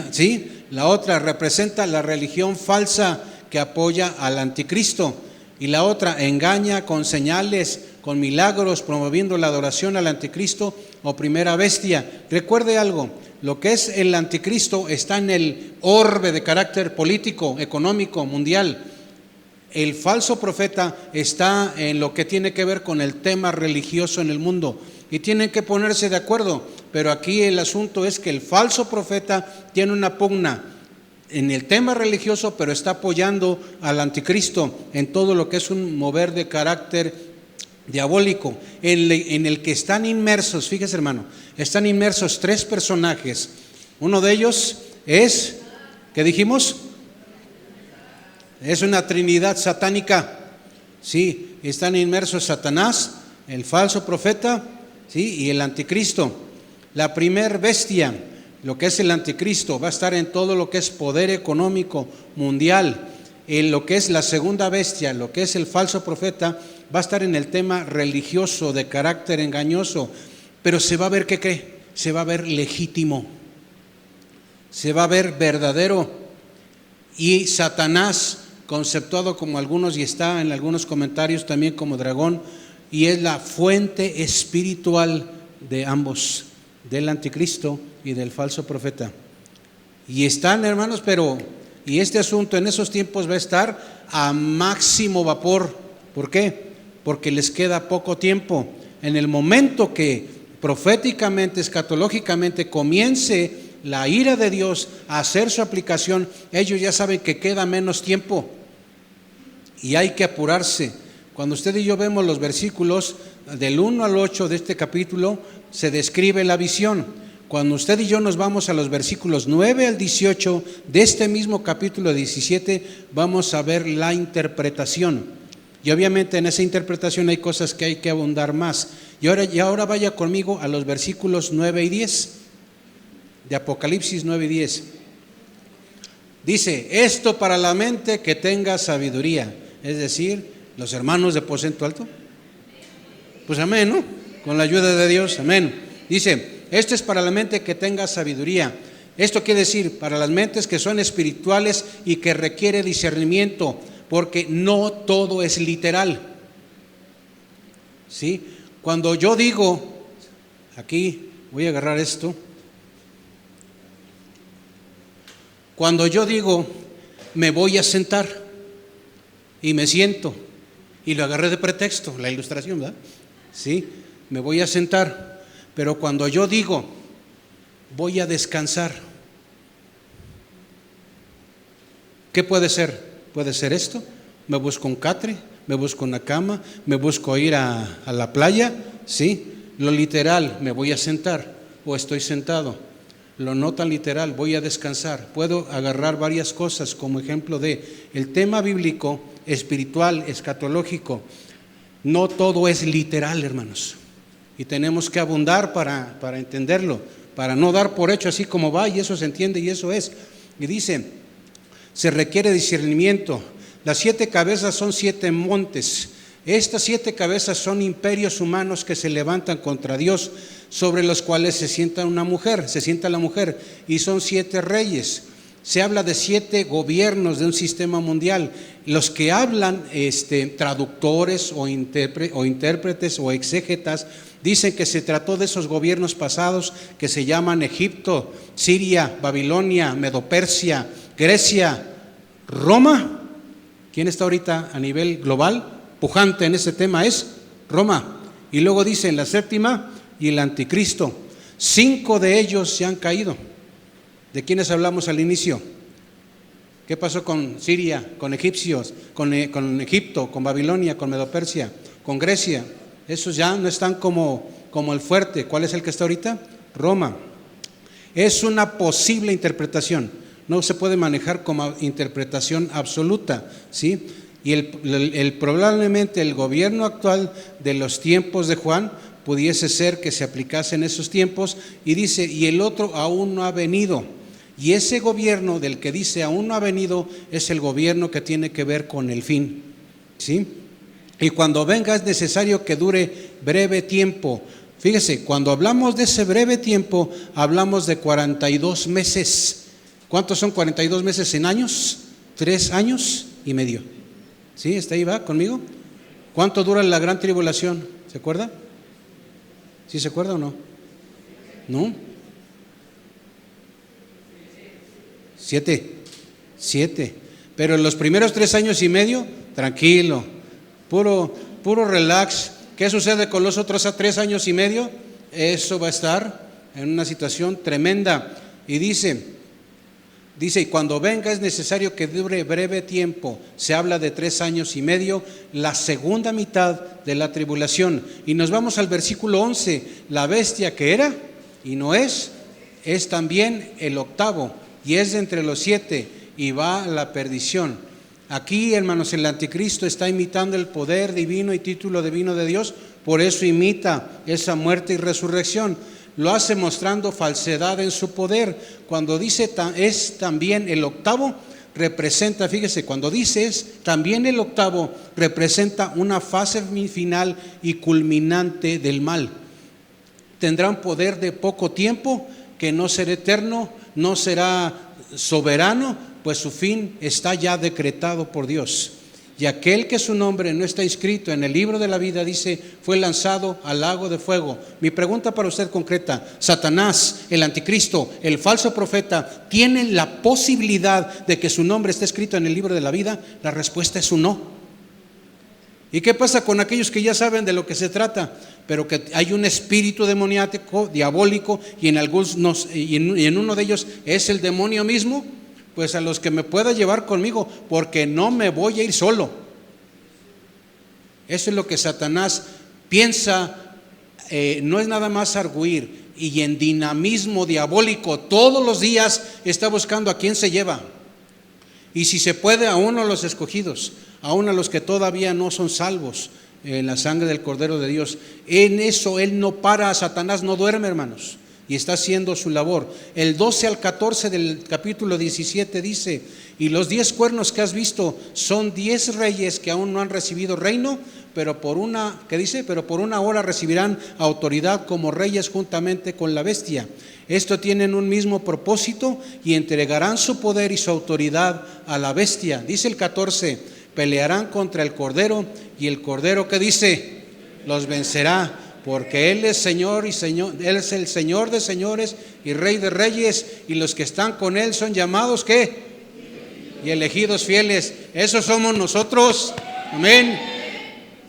¿Sí? La otra representa la religión falsa que apoya al anticristo. Y la otra engaña con señales, con milagros, promoviendo la adoración al anticristo o primera bestia. Recuerde algo, lo que es el anticristo está en el orbe de carácter político, económico, mundial. El falso profeta está en lo que tiene que ver con el tema religioso en el mundo y tienen que ponerse de acuerdo, pero aquí el asunto es que el falso profeta tiene una pugna en el tema religioso, pero está apoyando al anticristo en todo lo que es un mover de carácter diabólico, en el que están inmersos, fíjese hermano, están inmersos tres personajes. Uno de ellos es, ¿qué dijimos? Es una trinidad satánica, sí, están inmersos Satanás, el falso profeta, sí, y el anticristo. La primer bestia, lo que es el anticristo, va a estar en todo lo que es poder económico mundial. En lo que es la segunda bestia, lo que es el falso profeta, va a estar en el tema religioso de carácter engañoso, pero se va a ver, ¿qué cree? Se va a ver legítimo, se va a ver verdadero. Y Satanás conceptuado como algunos y está en algunos comentarios también como dragón, y es la fuente espiritual de ambos, del anticristo y del falso profeta. Y están, hermanos, y este asunto en esos tiempos va a estar a máximo vapor. ¿Por qué? Porque les queda poco tiempo. En el momento que proféticamente, escatológicamente comience la ira de Dios a hacer su aplicación, ellos ya saben que queda menos tiempo y hay que apurarse. Cuando usted y yo vemos los versículos del 1 al 8 de este capítulo, se describe la visión. Cuando usted y yo nos vamos a los versículos 9 al 18 de este mismo capítulo 17, vamos a ver la interpretación. Y obviamente en esa interpretación hay cosas que hay que abundar más. Y ahora vaya conmigo a los versículos 9 y 10 de Apocalipsis 9 y 10. Dice: esto para la mente que tenga sabiduría. Es decir, los hermanos de aposento alto. Pues amén, ¿no? Con la ayuda de Dios, amén. Dice: esto es para la mente que tenga sabiduría. Esto quiere decir para las mentes que son espirituales y que requiere discernimiento, porque no todo es literal. ¿Sí? Cuando yo digo, aquí voy a agarrar esto. Cuando yo digo, me voy a sentar y me siento, y lo agarré de pretexto, la ilustración, ¿verdad? Sí, me voy a sentar, pero cuando yo digo, voy a descansar, ¿qué puede ser? Puede ser esto: me busco un catre, me busco una cama, me busco ir a la playa, ¿sí? Lo literal, me voy a sentar o estoy sentado. Lo no tan literal, voy a descansar. Puedo agarrar varias cosas como ejemplo de el tema bíblico, espiritual, escatológico. No todo es literal, hermanos, y tenemos que abundar para entenderlo, para no dar por hecho así como va y eso se entiende y eso es. Y dice: se requiere discernimiento. Las 7 cabezas son 7 montes. Estas 7 cabezas son imperios humanos que se levantan contra Dios, sobre los cuales se sienta la mujer, y son 7 reyes. Se habla de 7 gobiernos de un sistema mundial. Los que hablan, traductores o intérpretes o exégetas, dicen que se trató de esos gobiernos pasados que se llaman Egipto, Siria, Babilonia, Medo-Persia, Grecia, Roma. ¿Quién está ahorita a nivel global pujante en ese tema? Es Roma. Y luego dicen la 7ª y el anticristo. 5 de ellos se han caído. ¿De quiénes hablamos al inicio? ¿Qué pasó con Siria, con egipcios, con Egipto, con Babilonia, con Medo-Persia, con Grecia? Esos ya no están como el fuerte. ¿Cuál es el que está ahorita? Roma. Es una posible interpretación, no se puede manejar como interpretación absoluta, ¿sí? Y probablemente el gobierno actual de los tiempos de Juan pudiese ser que se aplicase en esos tiempos, y dice: y el otro aún no ha venido. Y ese gobierno del que dice aún no ha venido es el gobierno que tiene que ver con el fin, ¿sí? Y cuando venga es necesario que dure breve tiempo. Fíjese, cuando hablamos de ese breve tiempo, hablamos de 42 meses. ¿Cuántos son 42 meses en años? 3 años y medio. ¿Sí? ¿Está ahí, va conmigo? ¿Cuánto dura la gran tribulación? ¿Se acuerda? ¿Sí se acuerda o no? ¿No? 7. Pero en los primeros 3 años y medio, tranquilo, puro relax. ¿Qué sucede con los otros 3 años y medio? Eso va a estar en una situación tremenda. Y dice, y cuando venga es necesario que dure breve tiempo. Se habla de 3 años y medio, la segunda mitad de la tribulación. Y nos vamos al versículo 11. La bestia que era y no es también el 8º, y es de entre los 7, y va a la perdición. Aquí, hermanos, el anticristo está imitando el poder divino y título divino de Dios, por eso imita esa muerte y resurrección. Lo hace mostrando falsedad en su poder. Cuando dice es también el 8º, representa, fíjese, cuando dice es también el 8º, representa una fase final y culminante del mal. Tendrá un poder de poco tiempo, que no será eterno, no será soberano, pues su fin está ya decretado por Dios. Y aquel que su nombre no está inscrito en el libro de la vida, dice, fue lanzado al lago de fuego. Mi pregunta para usted concreta: Satanás, el anticristo, el falso profeta, ¿tienen la posibilidad de que su nombre esté escrito en el libro de la vida? La respuesta es un no. ¿Y qué pasa con aquellos que ya saben de lo que se trata, pero que hay un espíritu demoníaco, diabólico, y en uno de ellos es el demonio mismo? Pues a los que me pueda llevar conmigo, porque no me voy a ir solo. Eso es lo que Satanás piensa. No es nada más arguir, y en dinamismo diabólico todos los días está buscando a quién se lleva. Y si se puede, a uno de los escogidos, aún a los que todavía no son salvos en la sangre del Cordero de Dios. En eso él no para. Satanás no duerme, hermanos, y está haciendo su labor. El 12 al 14 del capítulo 17 dice: y los 10 cuernos que has visto son 10 reyes que aún no han recibido reino, pero por una hora recibirán autoridad como reyes juntamente con la bestia. Estos tienen un mismo propósito y entregarán su poder y su autoridad a la bestia. Dice el 14: pelearán contra el Cordero, y el Cordero, ¿qué dice? Los vencerá, porque Él es Señor Él es el Señor de señores y Rey de reyes, y los que están con Él son llamados, ¿qué? Y elegidos fieles. Esos somos nosotros. Amén.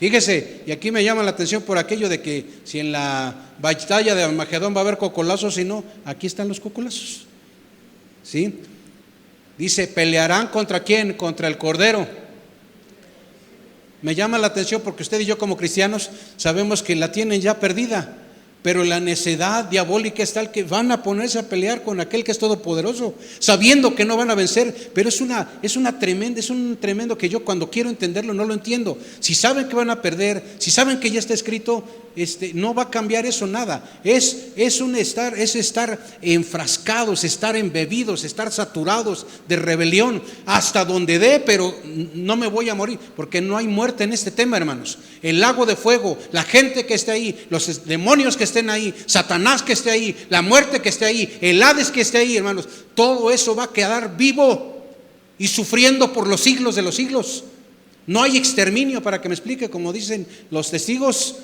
Fíjese, y aquí me llama la atención por aquello de que si en la batalla de Armagedón va a haber cocolazos, si no, aquí están los cocolazos. ¿Sí? Dice, pelearán ¿contra quién? Contra el Cordero. Me llama la atención porque usted y yo como cristianos sabemos que la tienen ya perdida, pero la necedad diabólica es tal que van a ponerse a pelear con aquel que es todopoderoso, sabiendo que no van a vencer. Pero es un tremendo que yo cuando quiero entenderlo no lo entiendo. Si saben que van a perder, si saben que ya está escrito, no va a cambiar eso nada. Es estar enfrascados, estar embebidos, estar saturados de rebelión hasta donde dé, pero no me voy a morir, porque no hay muerte en este tema, hermanos. El lago de fuego, la gente que esté ahí, los demonios que estén ahí, Satanás que esté ahí, la muerte que esté ahí, el Hades que esté ahí, hermanos, todo eso va a quedar vivo y sufriendo por los siglos de los siglos. No hay exterminio, para que me explique, como dicen los testigos.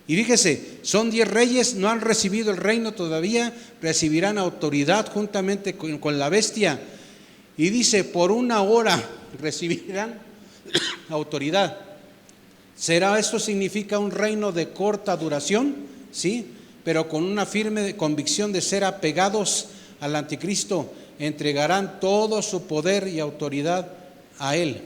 Y fíjese, son 10 reyes, no han recibido el reino todavía, recibirán autoridad juntamente con la bestia. Y dice, por una hora recibirán autoridad. ¿Será esto significa un reino de corta duración? Sí, pero con una firme convicción de ser apegados al anticristo, entregarán todo su poder y autoridad a él.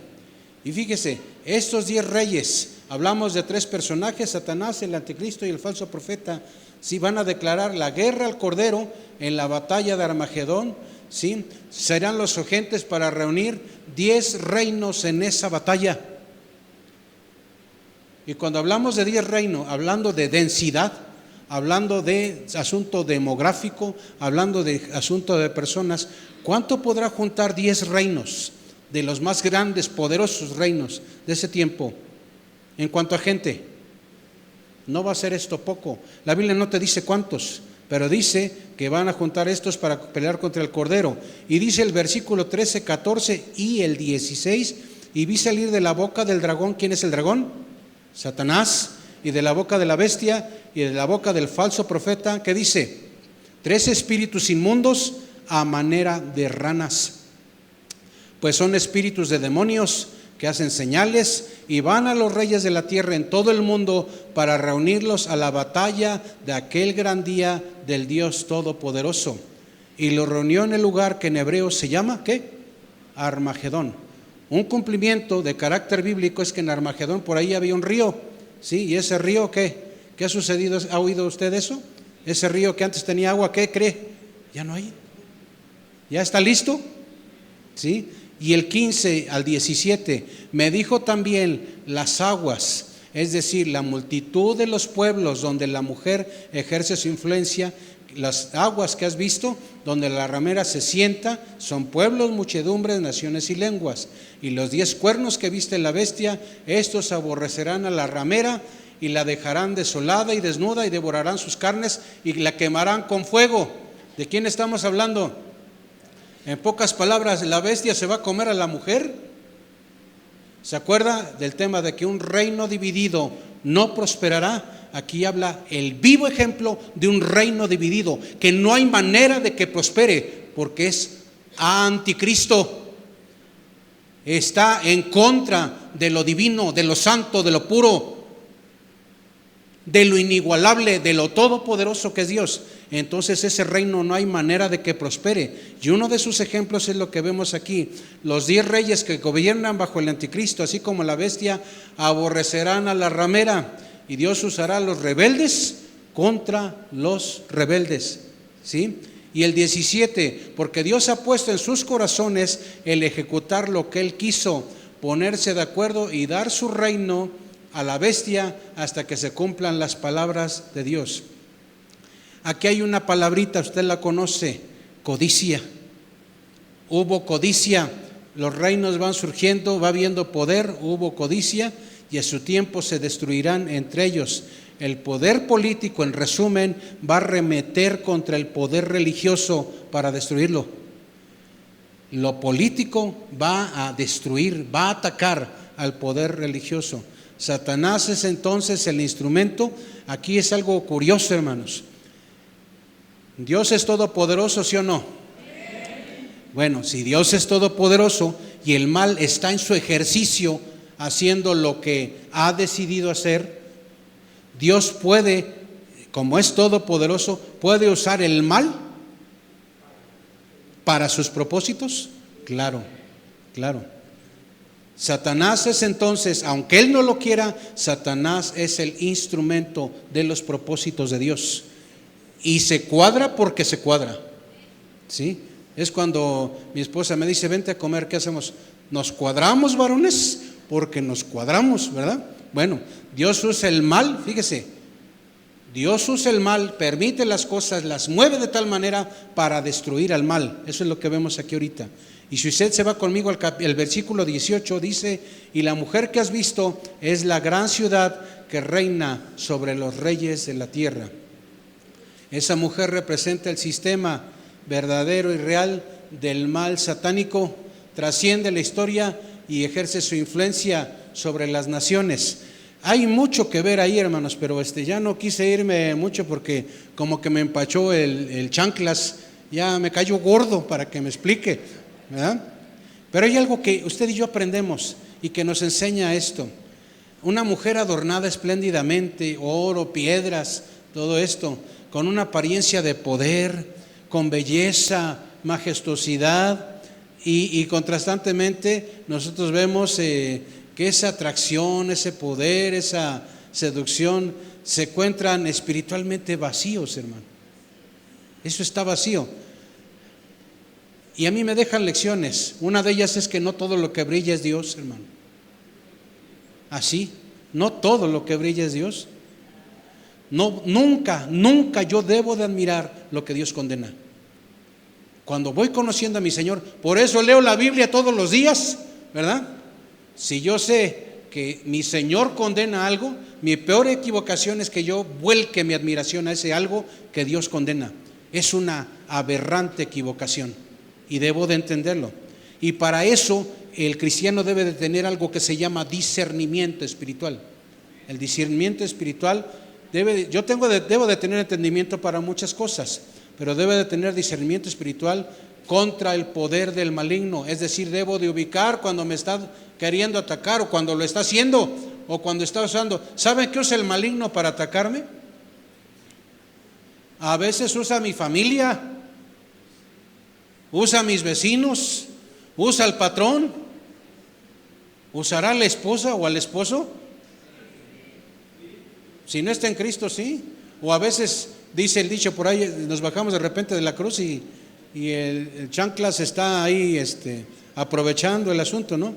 Y fíjese, estos 10 reyes, hablamos de 3 personajes, Satanás, el anticristo y el falso profeta, sí, van a declarar la guerra al Cordero en la batalla de Armagedón. Sí, serán los agentes para reunir 10 reinos en esa batalla. Y cuando hablamos de 10 reinos, hablando de densidad, hablando de asunto demográfico, hablando de asunto de personas, ¿cuánto podrá juntar 10 reinos de los más grandes, poderosos reinos de ese tiempo? En cuanto a gente, no va a ser esto poco. La Biblia no te dice cuántos, pero dice que van a juntar estos para pelear contra el Cordero. Y dice el versículo 13, 14 y el 16: y vi salir de la boca del dragón. ¿Quién es el dragón? Satanás. Y de la boca de la bestia y de la boca del falso profeta, ¿qué dice? 3 espíritus inmundos a manera de ranas, pues son espíritus de demonios que hacen señales, y van a los reyes de la tierra en todo el mundo para reunirlos a la batalla de aquel gran día del Dios Todopoderoso. Y lo reunió en el lugar que en hebreo se llama, ¿qué? Armagedón. Un cumplimiento de carácter bíblico es que en Armagedón por ahí había un río, ¿sí? Y ese río, ¿qué ha sucedido? ¿Ha oído usted eso? Ese río que antes tenía agua, ¿qué cree? Ya no hay. ¿Ya está listo? ¿Sí? Y el 15 al 17, me dijo también las aguas, es decir, la multitud de los pueblos donde la mujer ejerce su influencia. Las aguas que has visto, donde la ramera se sienta, son pueblos, muchedumbres, naciones y lenguas. Y los 10 cuernos que viste en la bestia, estos aborrecerán a la ramera y la dejarán desolada y desnuda, y devorarán sus carnes y la quemarán con fuego. ¿De quién estamos hablando? En pocas palabras, la bestia se va a comer a la mujer. ¿Se acuerda del tema de que un reino dividido no prosperará? Aquí habla el vivo ejemplo de un reino dividido, que no hay manera de que prospere, porque es anticristo. Está en contra de lo divino, de lo santo, de lo puro, de lo inigualable, de lo todopoderoso que es Dios. Entonces ese reino no hay manera de que prospere. Y uno de sus ejemplos es lo que vemos aquí. Los 10 reyes que gobiernan bajo el anticristo, así como la bestia, aborrecerán a la ramera, y Dios usará a los rebeldes contra los rebeldes, ¿sí? Y el 17, porque Dios ha puesto en sus corazones el ejecutar lo que Él quiso, ponerse de acuerdo y dar su reino a la bestia hasta que se cumplan las palabras de Dios. Aquí hay una palabrita, usted la conoce, codicia. Hubo codicia, los reinos van surgiendo, va habiendo poder, hubo codicia y a su tiempo se destruirán entre ellos. El poder político, en resumen, va a arremeter contra el poder religioso para destruirlo. Lo político va a destruir, va a atacar al poder religioso. Satanás es entonces el instrumento. Aquí es algo curioso, hermanos. ¿Dios es todopoderoso, sí o no? Bueno, si Dios es todopoderoso y el mal está en su ejercicio haciendo lo que ha decidido hacer, Dios puede, como es todopoderoso, puede usar el mal para sus propósitos. Claro, claro. Satanás es entonces, aunque él no lo quiera, Satanás es el instrumento de los propósitos de Dios. Y se cuadra porque se cuadra, ¿sí? Es cuando mi esposa me dice, vente a comer, ¿qué hacemos? Nos cuadramos, varones, porque nos cuadramos, ¿verdad? Bueno, Dios usa el mal, fíjese, Dios usa el mal, permite las cosas, las mueve de tal manera para destruir al mal. Eso es lo que vemos aquí ahorita. Y si usted se va conmigo al versículo 18, dice, y la mujer que has visto es la gran ciudad que reina sobre los reyes de la tierra. Esa mujer representa el sistema verdadero y real del mal satánico, trasciende la historia y ejerce su influencia sobre las naciones. Hay mucho que ver ahí, hermanos, pero ya no quise irme mucho porque como que me empachó el chanclas, ya me cayó gordo para que me explique, ¿verdad? Pero hay algo que usted y yo aprendemos y que nos enseña esto. Una mujer adornada espléndidamente, oro, piedras, todo esto, con una apariencia de poder, con belleza, majestuosidad, y contrastantemente nosotros vemos que esa atracción, ese poder, esa seducción se encuentran espiritualmente vacíos, hermano. Eso está vacío. Y a mí me dejan lecciones. Una de ellas es que no todo lo que brilla es Dios, hermano. Así, no todo lo que brilla es Dios. No, nunca yo debo de admirar lo que Dios condena. Cuando voy conociendo a mi Señor, por eso leo la Biblia todos los días, ¿verdad? Si yo sé que mi Señor condena algo, mi peor equivocación es que yo vuelque mi admiración a ese algo que Dios condena. Es una aberrante equivocación y debo de entenderlo. Y para eso el cristiano debe de tener algo que se llama discernimiento espiritual. El discernimiento espiritual debo de tener entendimiento para muchas cosas, pero debe de tener discernimiento espiritual contra el poder del maligno. Es decir, debo de ubicar cuando me está queriendo atacar o cuando lo está haciendo o cuando está usando. ¿Saben qué usa el maligno para atacarme? A veces usa a mi familia, usa a mis vecinos, usa al patrón, usará a la esposa o al esposo. Si no está en Cristo, sí. O a veces dice el dicho por ahí, nos bajamos de repente de la cruz y el chanclas está ahí aprovechando el asunto, ¿no?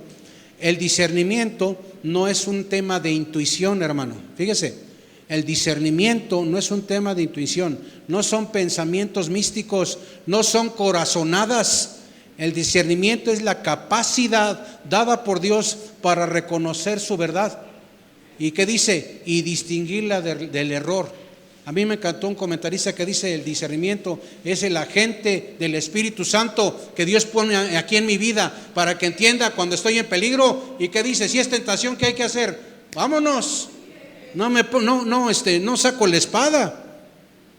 El discernimiento no es un tema de intuición, hermano. Fíjese, el discernimiento no es un tema de intuición, no son pensamientos místicos, no son corazonadas. El discernimiento es la capacidad dada por Dios para reconocer su verdad. ¿Y qué dice? Y distinguirla del error. A mí me encantó un comentarista que dice: el discernimiento es el agente del Espíritu Santo que Dios pone aquí en mi vida para que entienda cuando estoy en peligro. Y que dice: si es tentación, ¿qué hay que hacer? Vámonos. No saco la espada.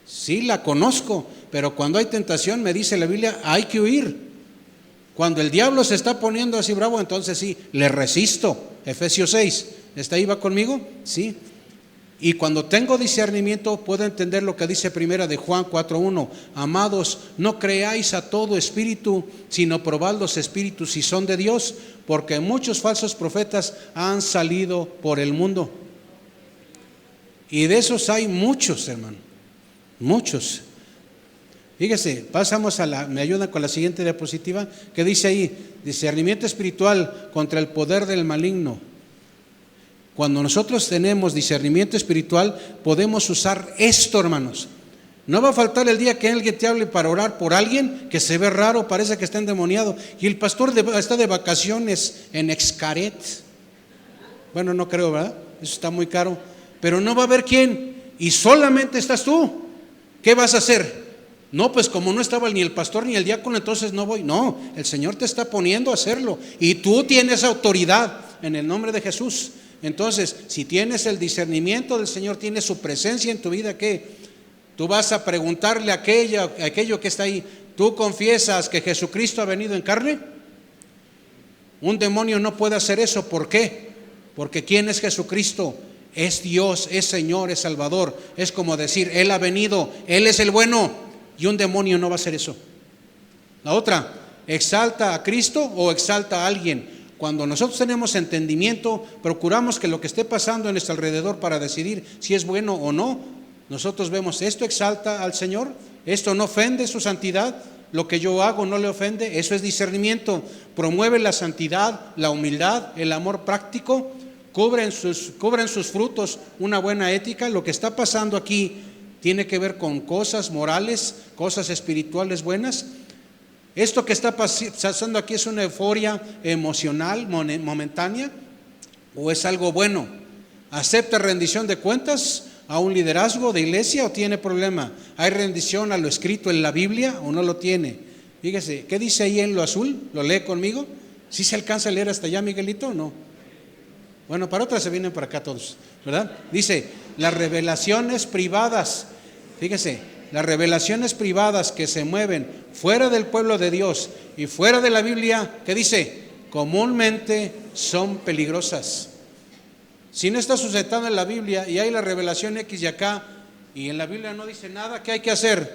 Sí, la conozco, pero cuando hay tentación, me dice la Biblia, hay que huir. Cuando el diablo se está poniendo así bravo, entonces sí, le resisto. Efesios 6, ¿está ahí, va conmigo? Sí. Y cuando tengo discernimiento, puedo entender lo que dice primera de Juan 4:1. Amados, no creáis a todo espíritu, sino probad los espíritus si son de Dios, porque muchos falsos profetas han salido por el mundo. Y de esos hay muchos, hermano, muchos. Fíjese, pasamos me ayudan con la siguiente diapositiva, que dice ahí: discernimiento espiritual contra el poder del maligno. Cuando nosotros tenemos discernimiento espiritual, podemos usar esto, hermanos. No va a faltar el día que alguien te hable para orar por alguien que se ve raro, parece que está endemoniado, y el pastor está de vacaciones en Xcaret. Bueno, no creo, ¿verdad? Eso está muy caro. Pero no va a haber quién, y solamente estás tú. ¿Qué vas a hacer? No, pues como no estaba ni el pastor ni el diácono, entonces no voy. No, el Señor te está poniendo a hacerlo, y tú tienes autoridad en el nombre de Jesús. Entonces, si tienes el discernimiento del Señor, tienes su presencia en tu vida, ¿qué? Tú vas a preguntarle a aquello que está ahí: ¿tú confiesas que Jesucristo ha venido en carne? Un demonio no puede hacer eso. ¿Por qué? Porque ¿quién es Jesucristo? Es Dios, es Señor, es Salvador. Es como decir, Él ha venido, Él es el bueno, y un demonio no va a hacer eso. La otra, ¿exalta a Cristo o exalta a alguien? Cuando nosotros tenemos entendimiento, procuramos que lo que esté pasando en nuestro alrededor para decidir si es bueno o no, nosotros vemos: esto exalta al Señor, esto no ofende su santidad, lo que yo hago no le ofende. Eso es discernimiento. Promueve la santidad, la humildad, el amor práctico, cubren sus frutos una buena ética. Lo que está pasando aquí tiene que ver con cosas morales, cosas espirituales buenas. Esto que está pasando aquí es una euforia emocional momentánea, o es algo bueno. ¿Acepta rendición de cuentas a un liderazgo de iglesia o tiene problema? ¿Hay rendición a lo escrito en la Biblia o no lo tiene? Fíjese, ¿qué dice ahí en lo azul? ¿Lo lee conmigo? ¿Sí se alcanza a leer hasta allá, Miguelito, o no? Bueno, para otras se vienen para acá todos, ¿verdad? Dice: las revelaciones privadas. Fíjese, las revelaciones privadas que se mueven fuera del pueblo de Dios y fuera de la Biblia, ¿qué dice? Comúnmente son peligrosas. Si no está sujetado en la Biblia y hay la revelación X y acá, y en la Biblia no dice nada, ¿qué hay que hacer?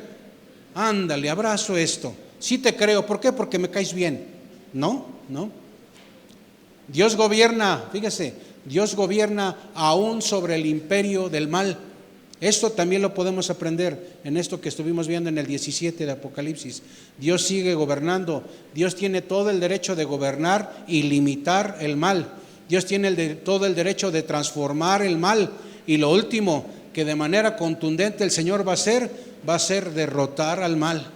Ándale, abrazo esto. Sí te creo. ¿Por qué? Porque me caes bien. No. Dios gobierna, fíjese, Dios gobierna aún sobre el imperio del mal. Esto también lo podemos aprender en esto que estuvimos viendo en el 17 de Apocalipsis. Dios sigue gobernando. Dios tiene todo el derecho de gobernar y limitar el mal. Dios tiene todo el derecho de transformar el mal. Y lo último que de manera contundente el Señor va a ser derrotar al mal.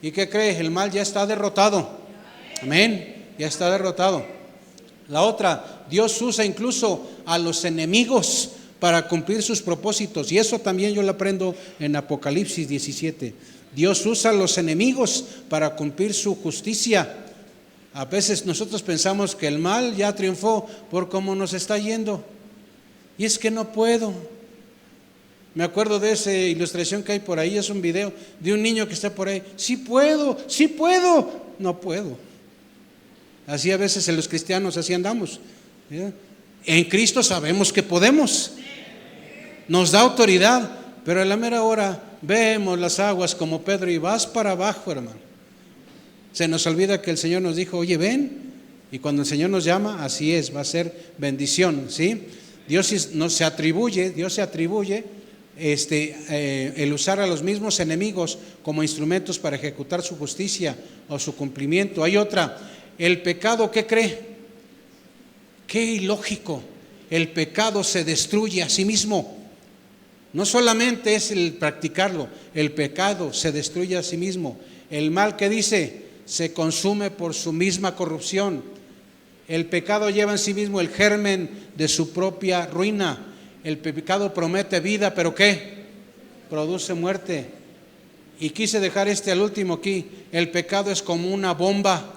¿Y qué cree? El mal ya está derrotado. Amén. Ya está derrotado. La otra, Dios usa incluso a los enemigos para cumplir sus propósitos, y eso también yo lo aprendo en Apocalipsis 17. Dios usa a los enemigos para cumplir su justicia. A veces nosotros pensamos que el mal ya triunfó por cómo nos está yendo, y es que no puedo. Me acuerdo de esa ilustración que hay por ahí, es un video de un niño que está por ahí: sí puedo, no puedo. Así a veces en los cristianos así andamos, ¿ya? En Cristo sabemos que podemos, nos da autoridad, pero a la mera hora vemos las aguas como Pedro y vas para abajo, hermano. Se nos olvida que el Señor nos dijo: oye, ven. Y cuando el Señor nos llama, así es, va a ser bendición, ¿sí? Dios se atribuye el usar a los mismos enemigos como instrumentos para ejecutar su justicia o su cumplimiento. Hay otra, el pecado, ¿qué cree? Qué ilógico. El pecado se destruye a sí mismo. No solamente es el practicarlo, el pecado se destruye a sí mismo. El mal, que dice, se consume por su misma corrupción. El pecado lleva en sí mismo el germen de su propia ruina. El pecado promete vida, pero ¿qué? produce muerte. Y quise dejar al último aquí. El pecado es como una bomba.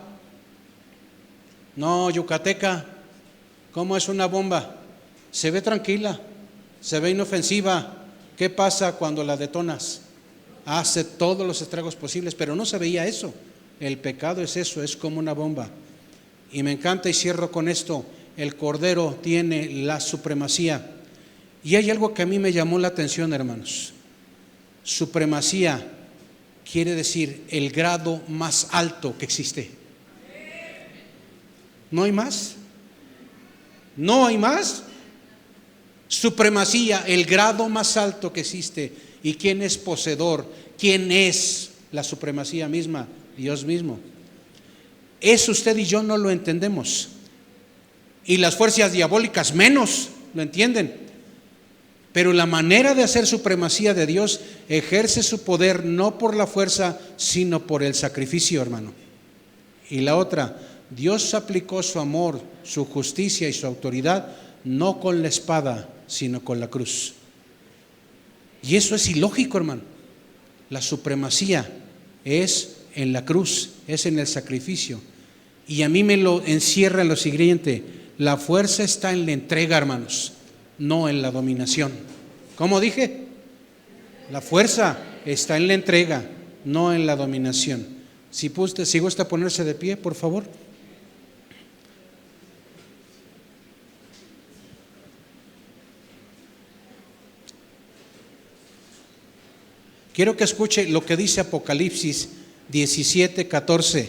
No, yucateca. ¿Cómo es una bomba? Se ve tranquila, se ve inofensiva. ¿Qué pasa cuando la detonas? Hace todos los estragos posibles, pero no se veía eso. El pecado es eso, es como una bomba. Y me encanta, y cierro con esto, el Cordero tiene la supremacía. Y hay algo que a mí me llamó la atención, hermanos. Supremacía quiere decir el grado más alto que existe. ¿No hay más? ¿No hay más? Supremacía, el grado más alto que existe. ¿Y quién es poseedor? ¿Quién es la supremacía misma? Dios mismo. Eso usted y yo no lo entendemos. Y las fuerzas diabólicas menos lo entienden. Pero la manera de hacer supremacía de Dios ejerce su poder no por la fuerza, sino por el sacrificio, hermano. Y la otra, Dios aplicó su amor, su justicia y su autoridad no con la espada, sino con la cruz. Y eso es ilógico, hermano. La supremacía es en la cruz, es en el sacrificio. Y a mí me lo encierra en lo siguiente: la fuerza está en la entrega, hermanos, no en la dominación. ¿Cómo dije? La fuerza está en la entrega, no en la dominación. Si gusta ponerse de pie, por favor. Quiero que escuche lo que dice Apocalipsis 17:14.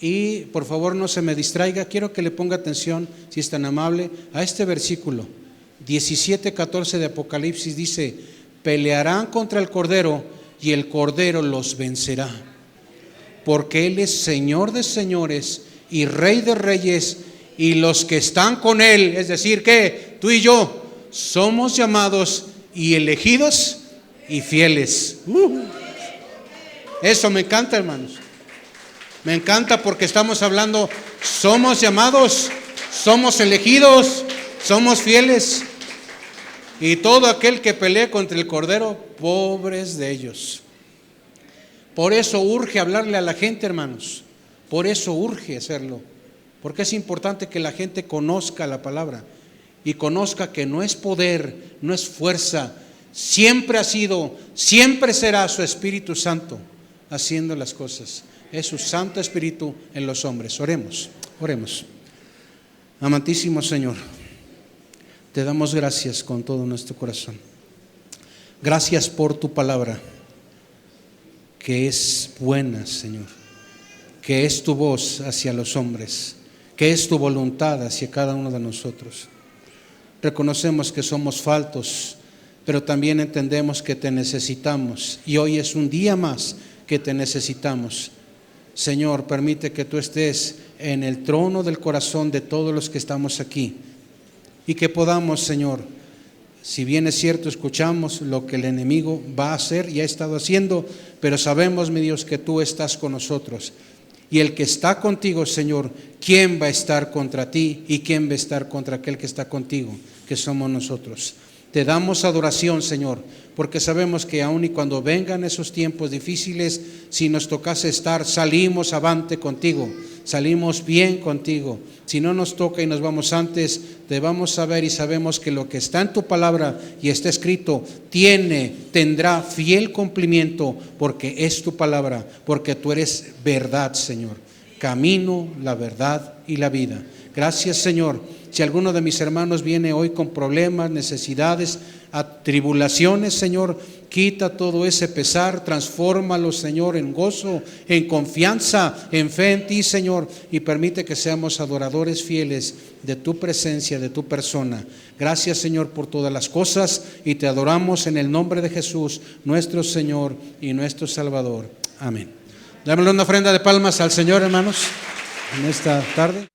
Y por favor no se me distraiga, quiero que le ponga atención, si es tan amable, a este versículo. 17:14 de Apocalipsis dice: pelearán contra el Cordero y el Cordero los vencerá, porque Él es Señor de señores y Rey de reyes, y los que están con Él, es decir, que tú y yo somos llamados y elegidos y fieles. Eso me encanta, hermanos. Me encanta porque estamos hablando, somos llamados, somos elegidos, somos fieles. Y todo aquel que pelee contra el Cordero, pobres de ellos. Por eso urge hablarle a la gente, hermanos. Por eso urge hacerlo. Porque es importante que la gente conozca la palabra y conozca que no es poder, no es fuerza. Siempre ha sido, siempre será su Espíritu Santo haciendo las cosas. Es su Santo Espíritu en los hombres. Oremos, oremos. Amantísimo Señor, te damos gracias con todo nuestro corazón. Gracias por tu palabra, que es buena, Señor, que es tu voz hacia los hombres, que es tu voluntad hacia cada uno de nosotros. Reconocemos que somos faltos, pero también entendemos que te necesitamos, y hoy es un día más que te necesitamos. Señor, permite que tú estés en el trono del corazón de todos los que estamos aquí, y que podamos, Señor, si bien es cierto, escuchamos lo que el enemigo va a hacer y ha estado haciendo, pero sabemos, mi Dios, que tú estás con nosotros. Y el que está contigo, Señor, ¿quién va a estar contra ti y quién va a estar contra aquel que está contigo, que somos nosotros? Te damos adoración, Señor, porque sabemos que aun y cuando vengan esos tiempos difíciles, si nos tocase estar, salimos avante contigo, salimos bien contigo. Si no nos toca y nos vamos antes, te vamos a ver y sabemos que lo que está en tu palabra y está escrito tendrá fiel cumplimiento, porque es tu palabra, porque tú eres verdad, Señor, camino, la verdad y la vida. Gracias, Señor. Si alguno de mis hermanos viene hoy con problemas, necesidades, tribulaciones, Señor, quita todo ese pesar, transfórmalo, Señor, en gozo, en confianza, en fe en ti, Señor, y permite que seamos adoradores fieles de tu presencia, de tu persona. Gracias, Señor, por todas las cosas, y te adoramos en el nombre de Jesús, nuestro Señor y nuestro Salvador. Amén. Démosle una ofrenda de palmas al Señor, hermanos, en esta tarde.